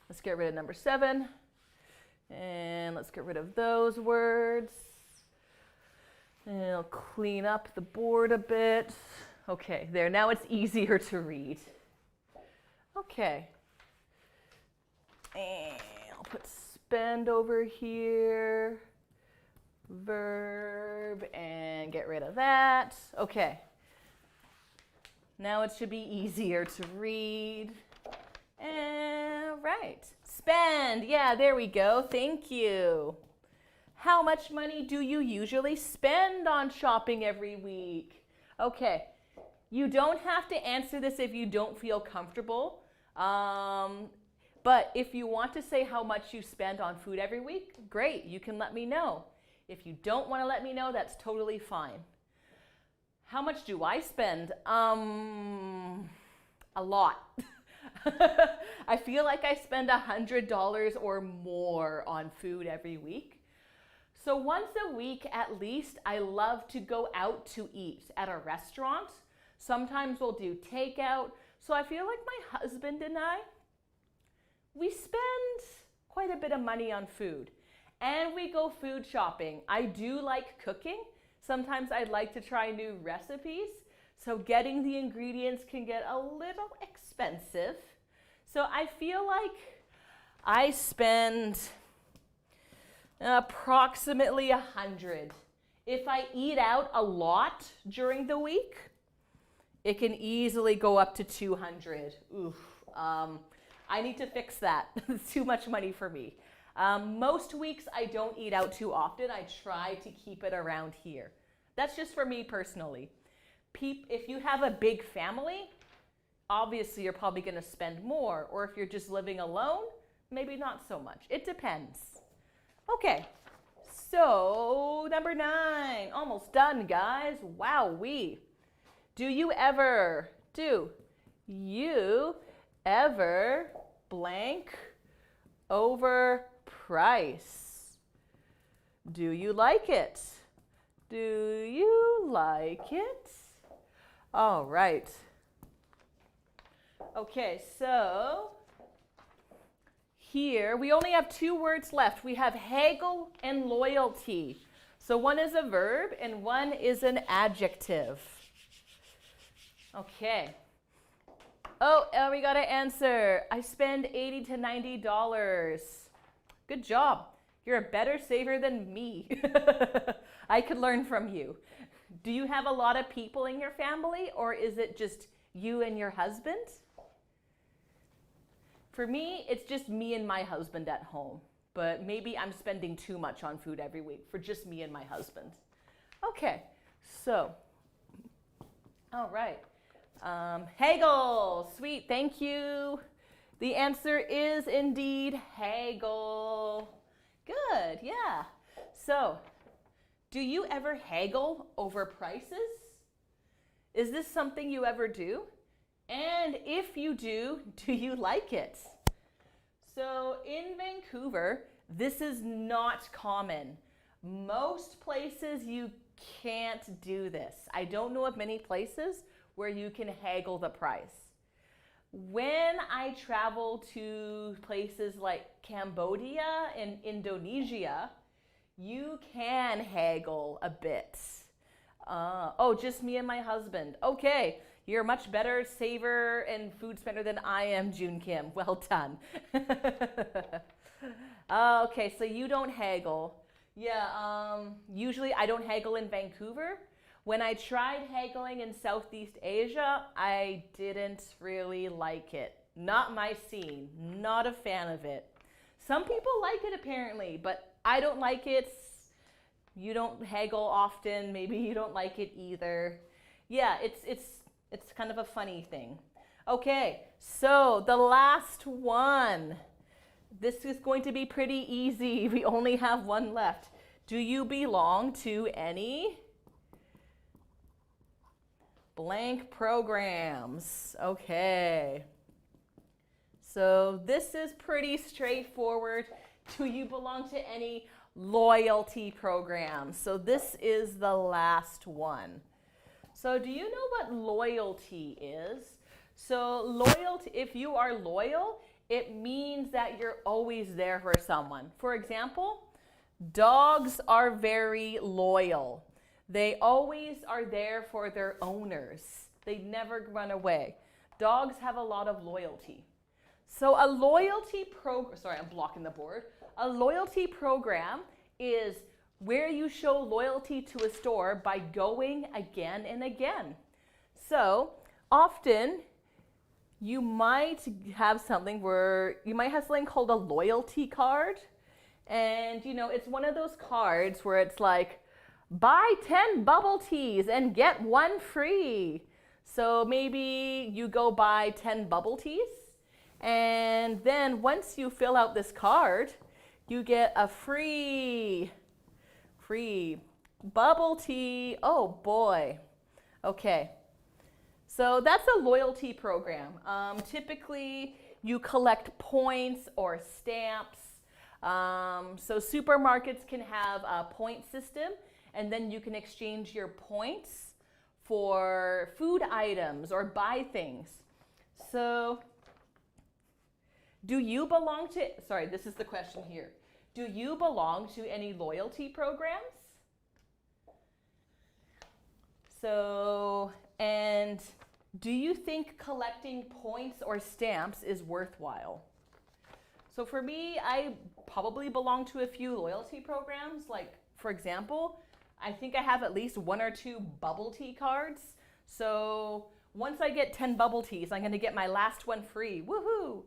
Let's get rid of number 7. And let's get rid of those words. And I'll clean up the board a bit. Okay, there. Now it's easier to read. Okay. And I'll put spend over here. Verb, and get rid of that. Okay. Now it should be easier to read. And right. Spend. Yeah, there we go. Thank you. How much money do you usually spend on shopping every week? Okay. You don't have to answer this if you don't feel comfortable. But if you want to say how much you spend on food every week, great. You can let me know. If you don't want to let me know, that's totally fine. How much do I spend? A lot. I feel like I spend $100 or more on food every week. So once a week at least, I love to go out to eat at a restaurant. Sometimes we'll do takeout. So I feel like my husband and I, we spend quite a bit of money on food. And we go food shopping. I do like cooking. Sometimes I'd like to try new recipes. So getting the ingredients can get a little expensive. So I feel like I spend approximately $100. If I eat out a lot during the week, it can easily go up to $200. Oof. I need to fix that. It's too much money for me. Most weeks I don't eat out too often. I try to keep it around here. That's just for me personally. If you have a big family, obviously you're probably going to spend more. Or if you're just living alone, maybe not so much. It depends. Okay, so number 9. Almost done, guys. Wowee. Do you ever blank over price? Do you like it? Do you like it? All right. Okay, so here we only have 2 words left. We have haggle and loyalty. So one is a verb and one is an adjective. Okay. Oh, we got to answer. I spend $80 to $90. Good job. You're a better saver than me. I could learn from you. Do you have a lot of people in your family, or is it just you and your husband? For me, it's just me and my husband at home. But maybe I'm spending too much on food every week for just me and my husband. Okay, so, all right. Haggle, sweet, thank you. The answer is indeed haggle. Good, yeah. So, do you ever haggle over prices? Is this something you ever do? And if you do you like it? So in Vancouver, this is not common. Most places you can't do this. I don't know of many places where you can haggle the price. When I travel to places like Cambodia and Indonesia, you can haggle a bit. Oh, just me and my husband. Okay, you're a much better saver and food spender than I am, June Kim. Well done. Okay, so you don't haggle. Yeah, usually I don't haggle in Vancouver. When I tried haggling in Southeast Asia, I didn't really like it. Not my scene. Not a fan of it. Some people like it apparently, but I don't like it. You don't haggle often. Maybe you don't like it either. Yeah, it's kind of a funny thing. Okay, so the last one. This is going to be pretty easy. We only have one left. Do you belong to any blank programs? Okay. So this is pretty straightforward. Do you belong to any loyalty programs? So this is the last one. So do you know what loyalty is? So loyalty, if you are loyal, it means that you're always there for someone. For example, dogs are very loyal. They always are there for their owners. They never run away. Dogs have a lot of loyalty. So a loyalty program, sorry, I'm blocking the board. A loyalty program is where you show loyalty to a store by going again and again. So often you might have something called a loyalty card. And you know, it's one of those cards where it's like, buy 10 bubble teas and get 1 free. So maybe you go buy 10 bubble teas, and then once you fill out this card, you get a free bubble tea. Oh boy. Okay. So that's a loyalty program. Typically, you collect points or stamps. So supermarkets can have a point system, and then you can exchange your points for food items or buy things. So do you belong to, sorry, this is the question here. Do you belong to any loyalty programs? So, and do you think collecting points or stamps is worthwhile? So for me, I probably belong to a few loyalty programs. Like, for example, I think I have at least 1 or 2 bubble tea cards. So once I get 10 bubble teas, I'm going to get my last one free. Woohoo!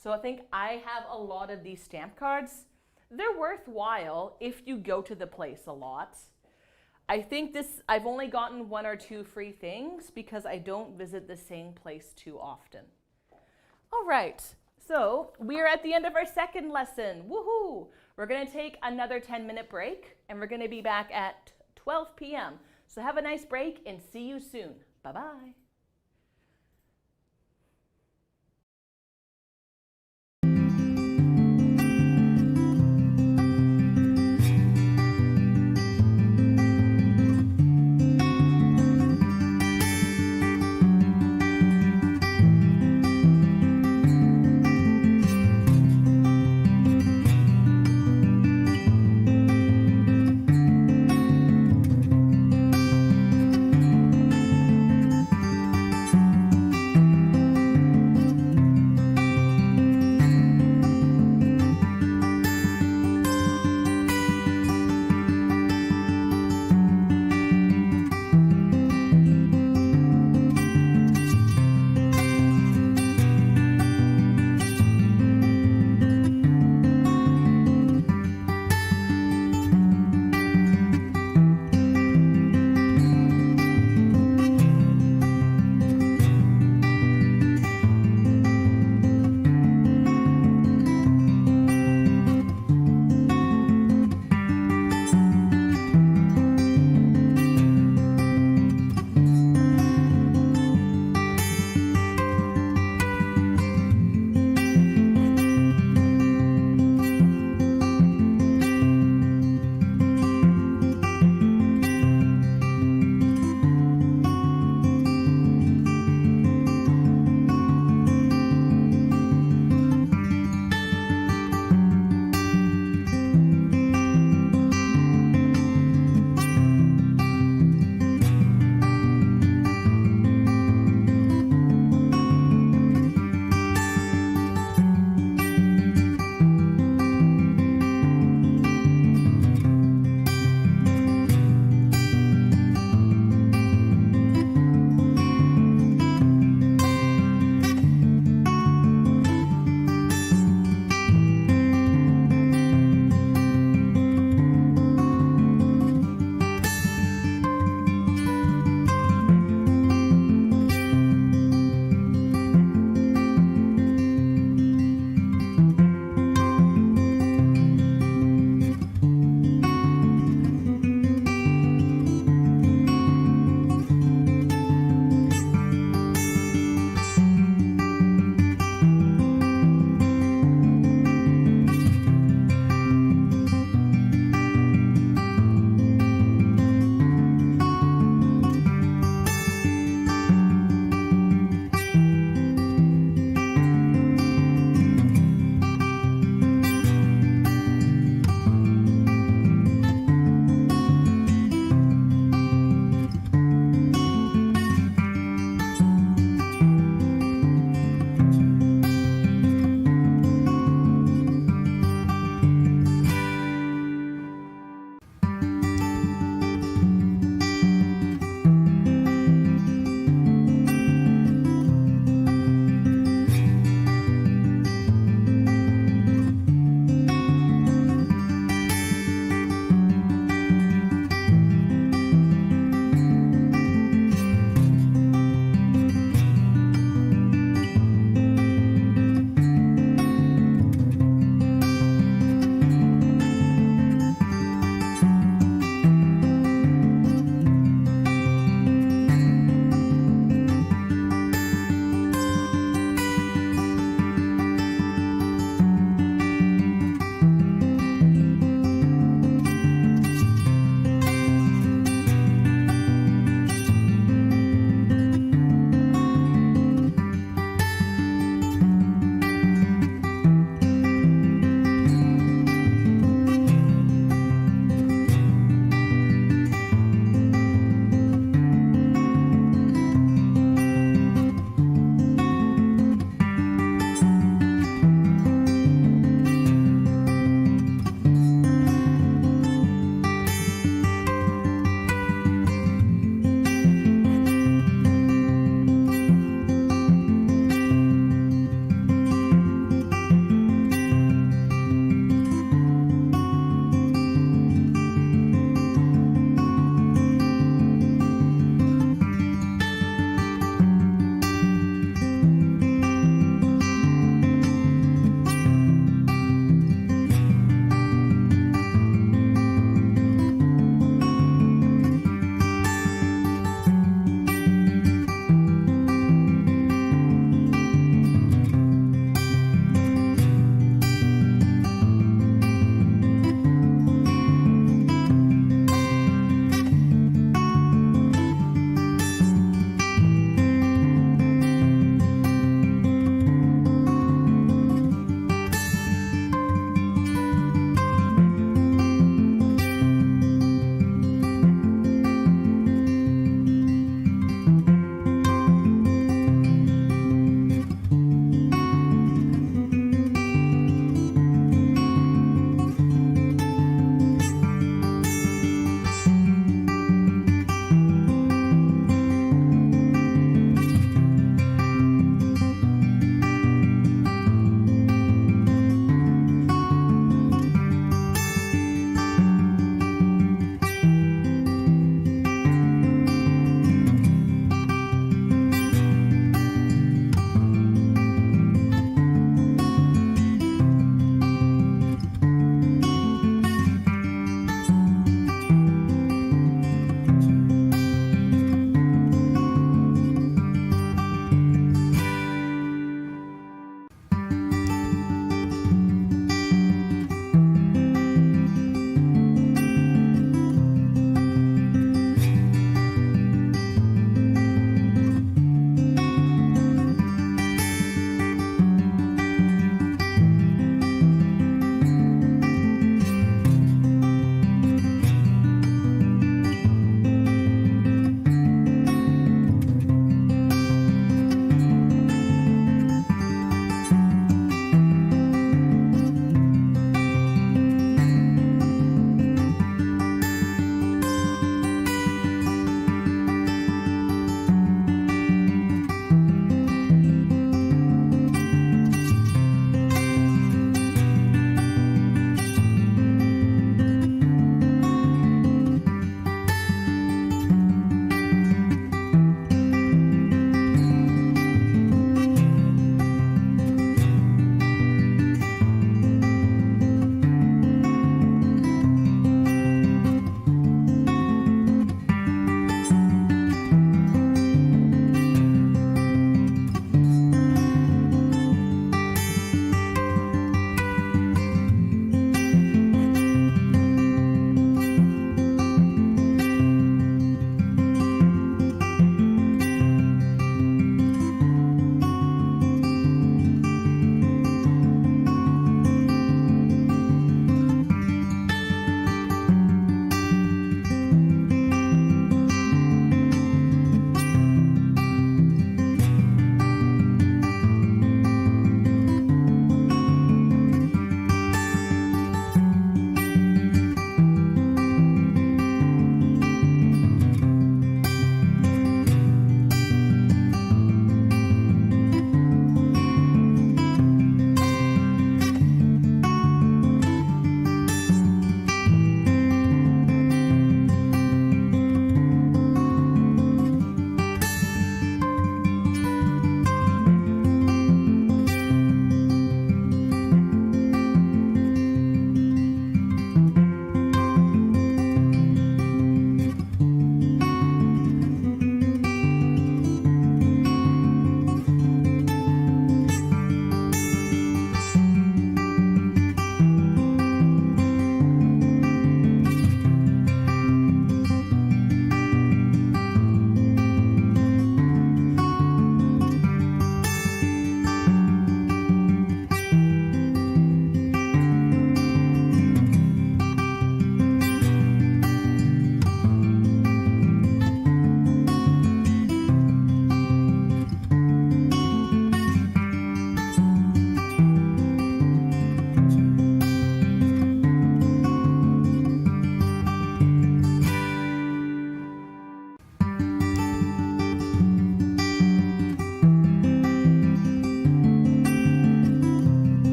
So I think I have a lot of these stamp cards. They're worthwhile if you go to the place a lot. I think I've only gotten 1 or 2 free things because I don't visit the same place too often. All right, so we are at the end of our second lesson. Woohoo! We're gonna take another 10-minute break and we're gonna be back at 12 p.m. So have a nice break and see you soon. Bye-bye.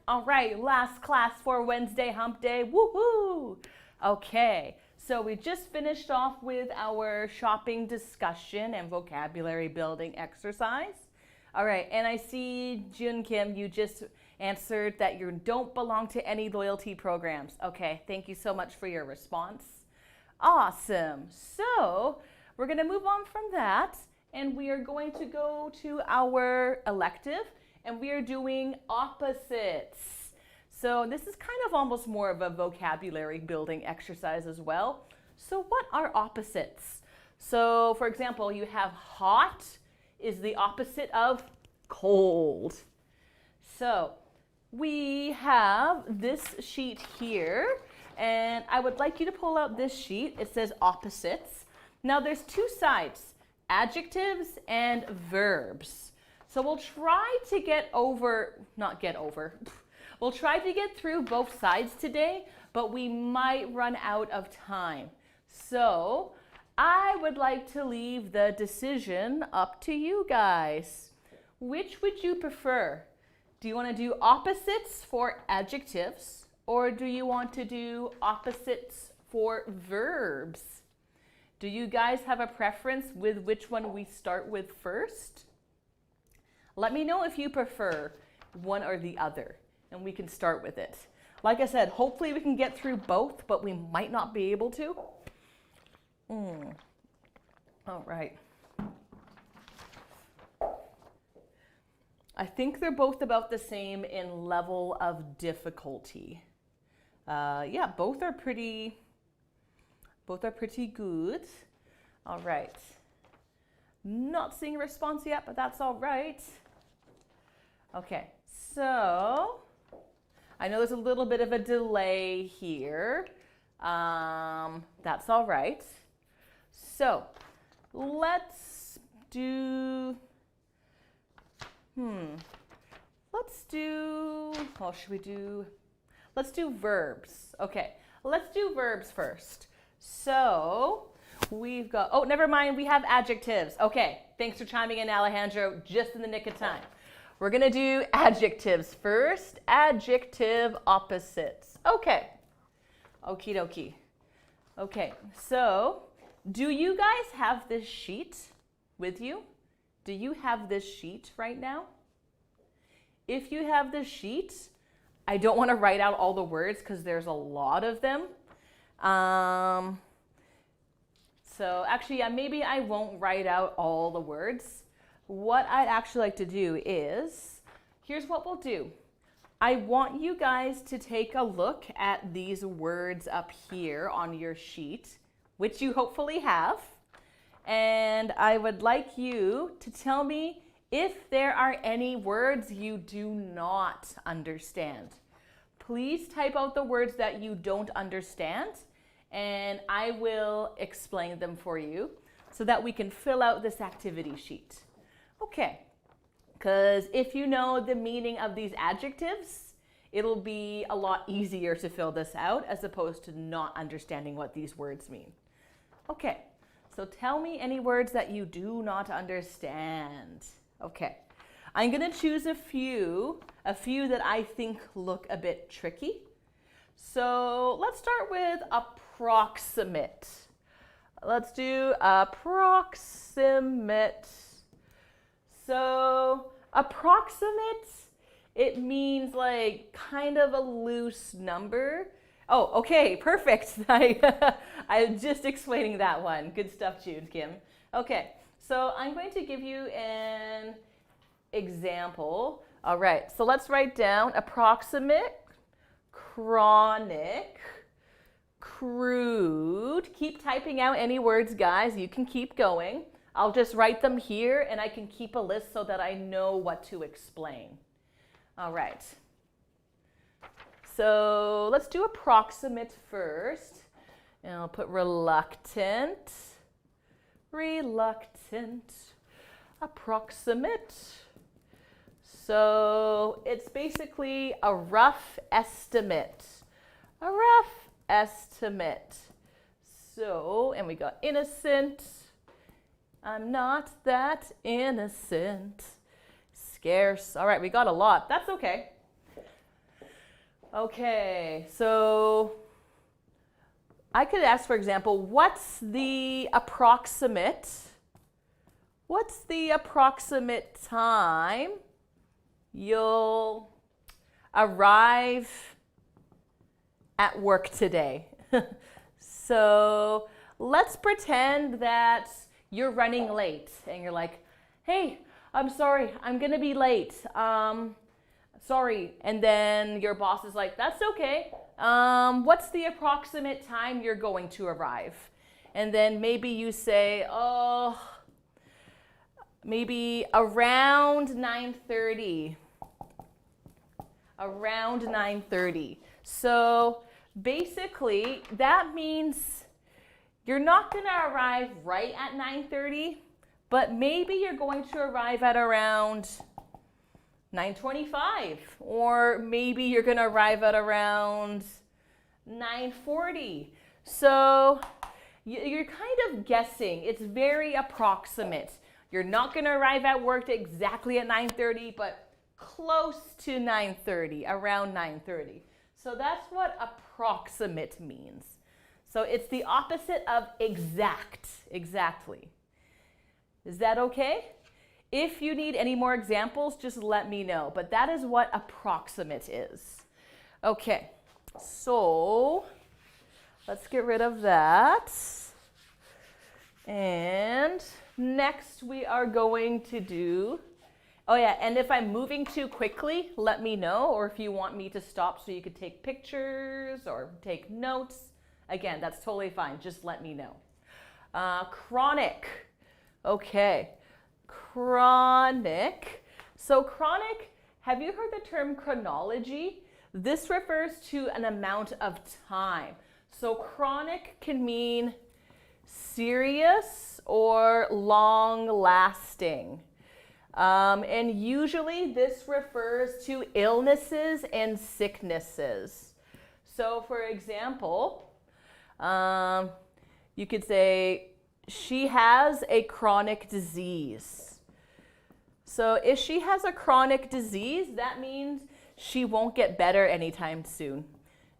All right, last class for Wednesday hump day. Woohoo! Okay, so we just finished off with our shopping discussion and vocabulary building exercise. All right, and I see Jun Kim, you just answered that you don't belong to any loyalty programs. Okay, thank you so much for your response. Awesome. So we're going to move on from that, and we are going to go to our elective, and we are doing opposites. So this is kind of almost more of a vocabulary building exercise as well. So what are opposites? So for example, you have hot is the opposite of cold. So we have this sheet here, and I would like you to pull out this sheet. It says opposites. Now there's two sides, adjectives and verbs. So we'll try to we'll try to get through both sides today, but we might run out of time. So I would like to leave the decision up to you guys. Which would you prefer? Do you want to do opposites for adjectives, or do you want to do opposites for verbs? Do you guys have a preference with which one we start with first? Let me know if you prefer one or the other, and we can start with it. Like I said, hopefully we can get through both, but we might not be able to. All right. I think they're both about the same in level of difficulty. Yeah, both are pretty good. All right. Not seeing a response yet, but that's all right. Okay, so I know there's a little bit of a delay here. That's all right. So let's do, let's do verbs. Okay, let's do verbs first. So we've got, oh, never mind, we have adjectives. Okay, thanks for chiming in, Alejandro, just in the nick of time. We're gonna do adjectives first, adjective opposites. Okay, okie dokie. Okay, so do you guys have this sheet with you? Do you have this sheet right now? If you have the sheet, I don't want to write out all the words because there's a lot of them. So actually, yeah, maybe I won't write out all the words. What I'd actually like to do is, here's what we'll do. I want you guys to take a look at these words up here on your sheet, which you hopefully have. And I would like you to tell me if there are any words you do not understand. Please type out the words that you don't understand, and I will explain them for you so that we can fill out this activity sheet. Okay, because if you know the meaning of these adjectives, it'll be a lot easier to fill this out as opposed to not understanding what these words mean. Okay, so tell me any words that you do not understand. Okay, I'm gonna choose a few that I think look a bit tricky. So let's start with approximate. Let's do approximate. So approximate, it means like kind of a loose number. Oh, okay, perfect. I'm just explaining that one. Good stuff, Jude, Kim. Okay, so I'm going to give you an example. All right, so let's write down approximate, chronic, crude. Keep typing out any words, guys. You can keep going. I'll just write them here, and I can keep a list so that I know what to explain. All right. So let's do approximate first. And I'll put reluctant, approximate. So it's basically a rough estimate. So, and we got innocent. I'm not that innocent. Scarce. All right, we got a lot. That's okay. Okay, so I could ask, for example, what's the approximate time you'll arrive at work today? So let's pretend that you're running late and you're like, hey, I'm sorry, I'm gonna be late. Sorry. And then your boss is like, that's okay. What's the approximate time you're going to arrive? And then maybe you say, oh, maybe around 9:30. Around 9:30. So basically, that means you're not going to arrive right at 9:30, but maybe you're going to arrive at around 9:25, or maybe you're going to arrive at around 9:40. So you're kind of guessing. It's very approximate. You're not going to arrive at work exactly at 9:30, but close to 9:30, around 9:30. So that's what approximate means. So it's the opposite of exact, exactly. Is that okay? If you need any more examples, just let me know. But that is what approximate is. Okay, so let's get rid of that. And next we are going to do, oh yeah, and if I'm moving too quickly, let me know. Or if you want me to stop so you could take pictures or take notes, again, that's totally fine. Just let me know. Chronic. Okay. Chronic. So chronic, have you heard the term chronology? This refers to an amount of time. So chronic can mean serious or long-lasting. And usually this refers to illnesses and sicknesses. So for example, you could say, she has a chronic disease. So if she has a chronic disease, that means she won't get better anytime soon.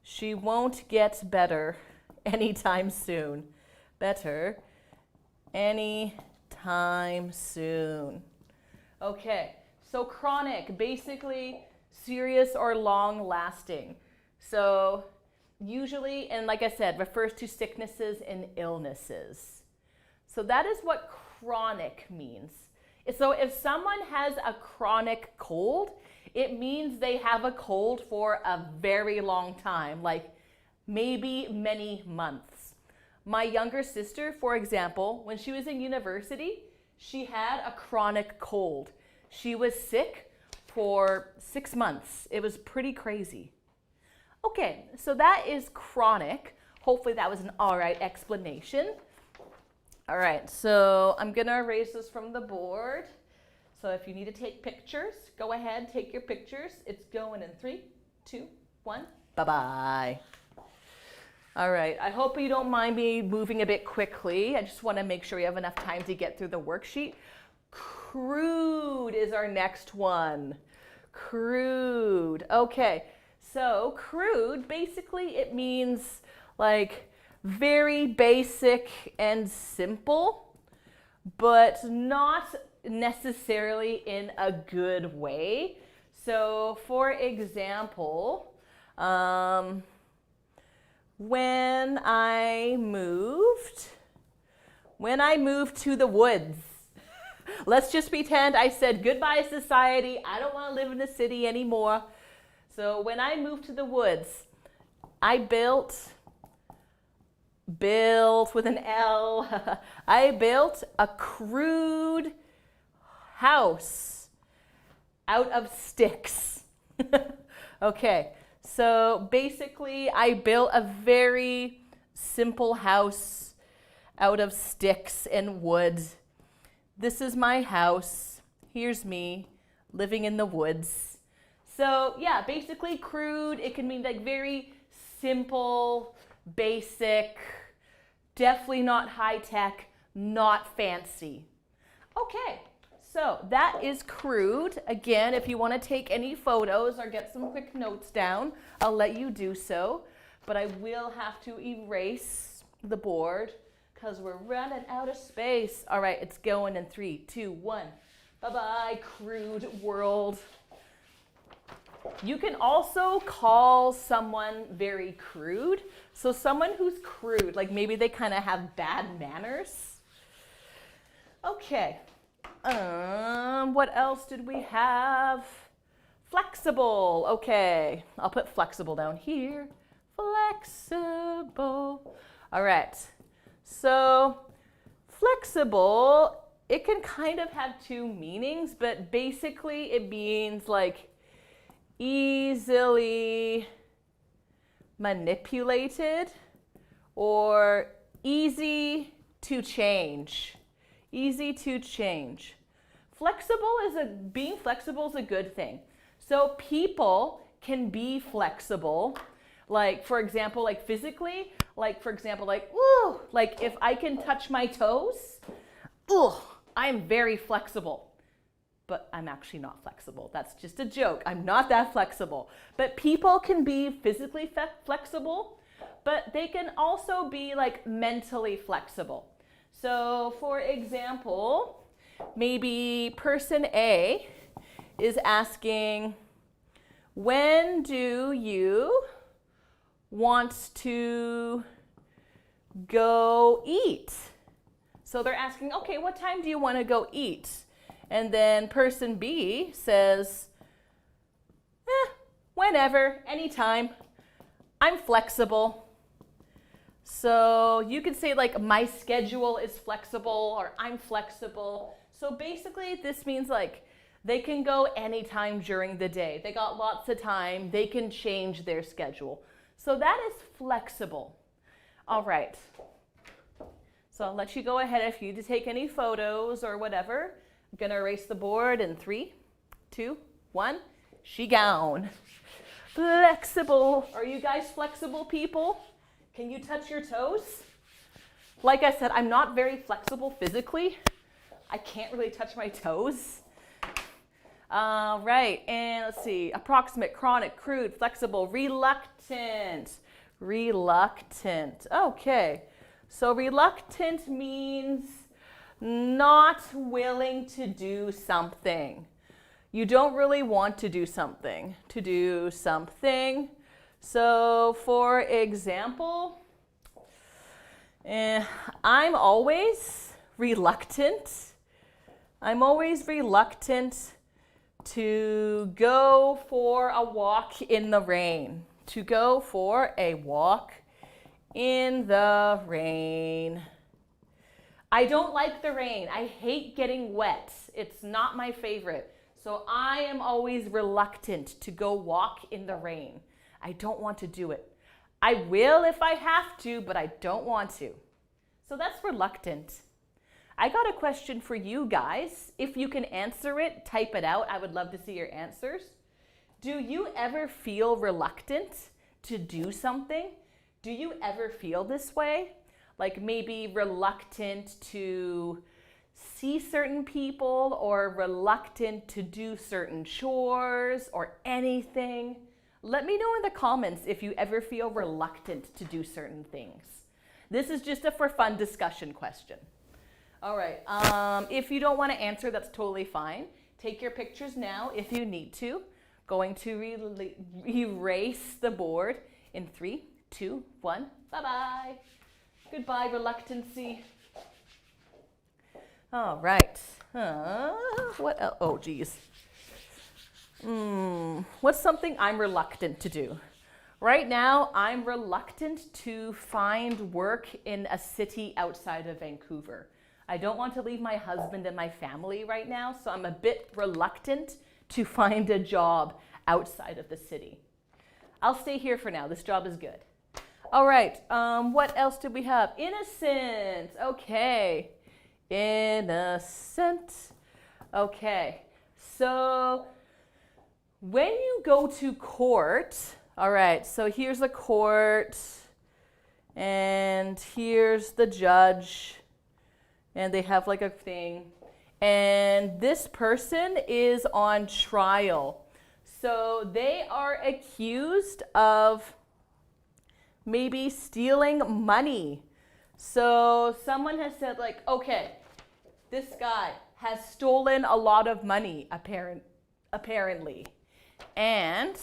She won't get better anytime soon. Better anytime soon. Okay, so chronic, basically serious or long-lasting. So usually, and like I said, refers to sicknesses and illnesses. So that is what chronic means. So if someone has a chronic cold, it means they have a cold for a very long time, like maybe many months. My younger sister, for example, when she was in university, she had a chronic cold. She was sick for 6 months. It was pretty crazy. Okay, so that is chronic. Hopefully that was an all right explanation. All right, so I'm gonna erase this from the board. So if you need to take pictures, go ahead, take your pictures. It's going in 3, 2, 1, bye-bye. All right, I hope you don't mind me moving a bit quickly. I just wanna make sure we have enough time to get through the worksheet. Crude is our next one. Crude, okay. So crude, basically it means like very basic and simple, but not necessarily in a good way. So for example, when I moved to the woods, let's just pretend I said goodbye society, I don't want to live in the city anymore. So when I moved to the woods, I built with an L, I built a crude house out of sticks. Okay, so basically I built a very simple house out of sticks and wood. This is my house. Here's me living in the woods. So yeah, basically crude, it can mean like very simple, basic, definitely not high tech, not fancy. Okay, So that is crude. Again, if you want to take any photos or get some quick notes down, I'll let you do so. But I will have to erase the board because we're running out of space. All right, it's going in 3, 2, 1. Bye-bye, crude world. You can also call someone very crude. So someone who's crude, like maybe they kind of have bad manners. Okay. What else did we have? Flexible. Okay, I'll put flexible down here. Flexible. All right. So flexible, it can kind of have two meanings, but basically it means like easily manipulated or easy to change. Easy to change. Being flexible is a good thing. So people can be flexible, like for example, like physically, like for example, like, ooh, like if I can touch my toes, ooh, I'm very flexible. But I'm actually not flexible. That's just a joke. I'm not that flexible. But people can be physically flexible, but they can also be like mentally flexible. So for example, maybe person A is asking, when do you want to go eat? So they're asking, okay, what time do you want to go eat? And then person B says, whenever, anytime. I'm flexible. So you could say like my schedule is flexible or I'm flexible. So basically this means like they can go anytime during the day. They got lots of time. They can change their schedule. So that is flexible. All right. So I'll let you go ahead if you need to take any photos or whatever. I'm going to erase the board in 3, 2, 1. She gone. Flexible. Are you guys flexible people? Can you touch your toes? Like I said, I'm not very flexible physically. I can't really touch my toes. Right, and let's see. Approximate, chronic, crude, flexible, reluctant. Reluctant. Okay, so reluctant means not willing to do something. You don't really want to do something. So for example, I'm always reluctant to go for a walk in the rain. To go for a walk in the rain. I don't like the rain. I hate getting wet. It's not my favorite. So I am always reluctant to go walk in the rain. I don't want to do it. I will if I have to, but I don't want to. So that's reluctant. I got a question for you guys. If you can answer it, type it out. I would love to see your answers. Do you ever feel reluctant to do something? Do you ever feel this way? Like maybe reluctant to see certain people or reluctant to do certain chores or anything? Let me know in the comments if you ever feel reluctant to do certain things. This is just a for fun discussion question. All right, if you don't want to answer, that's totally fine. Take your pictures now if you need to. Going to erase the board in 3, 2, 1. Bye-bye. Goodbye, reluctancy. All right. What else? Oh, geez. What's something I'm reluctant to do? Right now, I'm reluctant to find work in a city outside of Vancouver. I don't want to leave my husband and my family right now, so I'm a bit reluctant to find a job outside of the city. I'll stay here for now. This job is good. All right. What else did we have? Innocent. Okay. Innocent. Okay. So when you go to court, all right, so here's the court, and here's the judge, and they have like a thing. And this person is on trial. So they are accused of maybe stealing money. So someone has said like, okay, this guy has stolen a lot of money, apparently. And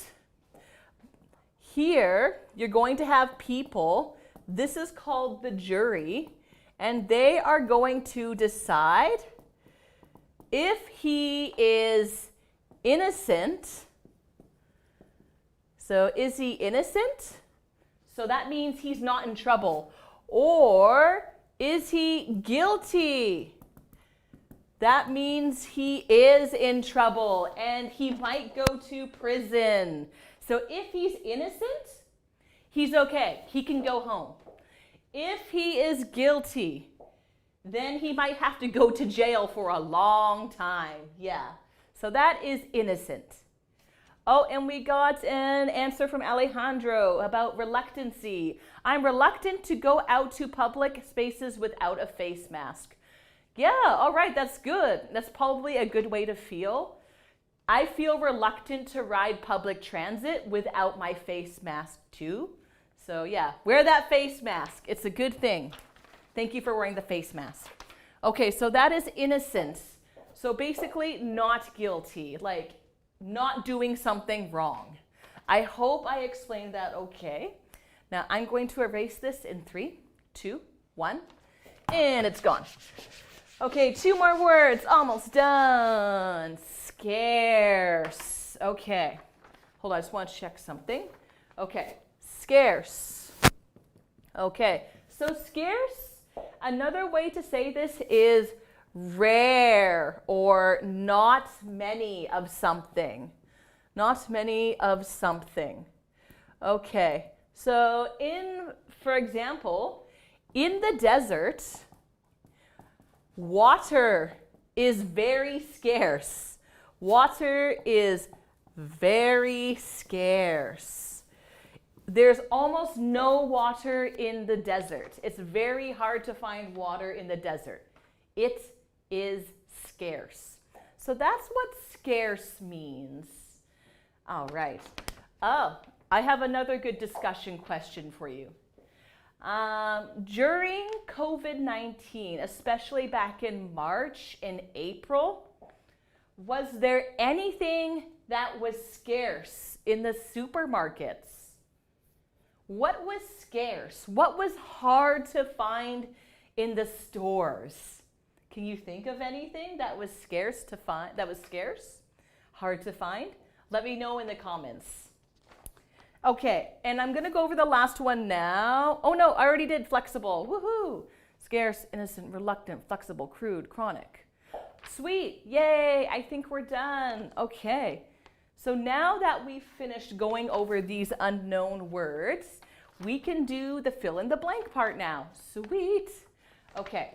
here you're going to have people, this is called the jury, and they are going to decide if he is innocent. So is he innocent? So that means he's not in trouble. Or is he guilty? That means he is in trouble and he might go to prison. So if he's innocent, he's okay. He can go home. If he is guilty, then he might have to go to jail for a long time. Yeah. So that is innocent. Oh, and we got an answer from Alejandro about reluctancy. I'm reluctant to go out to public spaces without a face mask. Yeah, all right, that's good. That's probably a good way to feel. I feel reluctant to ride public transit without my face mask too. So yeah, wear that face mask. It's a good thing. Thank you for wearing the face mask. Okay, so that is innocence. So basically not guilty, like not doing something wrong. I hope I explained that okay. Now I'm going to erase this in 3, 2, 1, and it's gone. Okay, 2 more words, almost done. Scarce. Okay, hold on, I just want to check something. Okay, scarce. Okay, so scarce, another way to say this is rare or not many of something. Not many of something. Okay, so for example, in the desert, water is very scarce. Water is very scarce. There's almost no water in the desert. It's very hard to find water in the desert. It is scarce. So that's what scarce means. All right. Oh, I have another good discussion question for you. During COVID-19, especially back in March and April, was there anything that was scarce in the supermarkets? What was scarce? What was hard to find in the stores? Can you think of anything that was scarce to find? That was scarce? Hard to find? Let me know in the comments. Okay, and I'm gonna go over the last one now. Oh no, I already did flexible. Woohoo! Scarce, innocent, reluctant, flexible, crude, chronic. Sweet, yay, I think we're done. Okay, so now that we've finished going over these unknown words, we can do the fill in the blank part now. Sweet. Okay,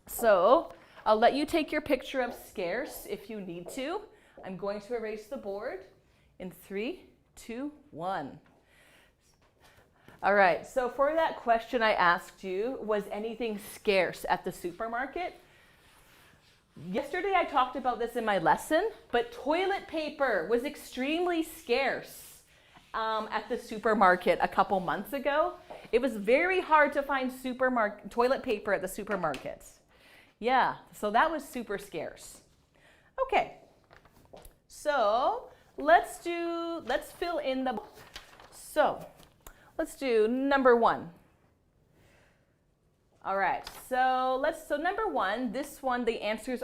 so I'll let you take your picture of scarce if you need to. I'm going to erase the board in 3, 2, 1. All right, so for that question I asked you, was anything scarce at the supermarket? Yesterday I talked about this in my lesson, but toilet paper was extremely scarce at the supermarket a couple months ago. It was very hard to find toilet paper at the supermarkets. Yeah, so that was super scarce. Okay, so let's fill in the, so let's do number 1. All right, so number 1, this one, the answers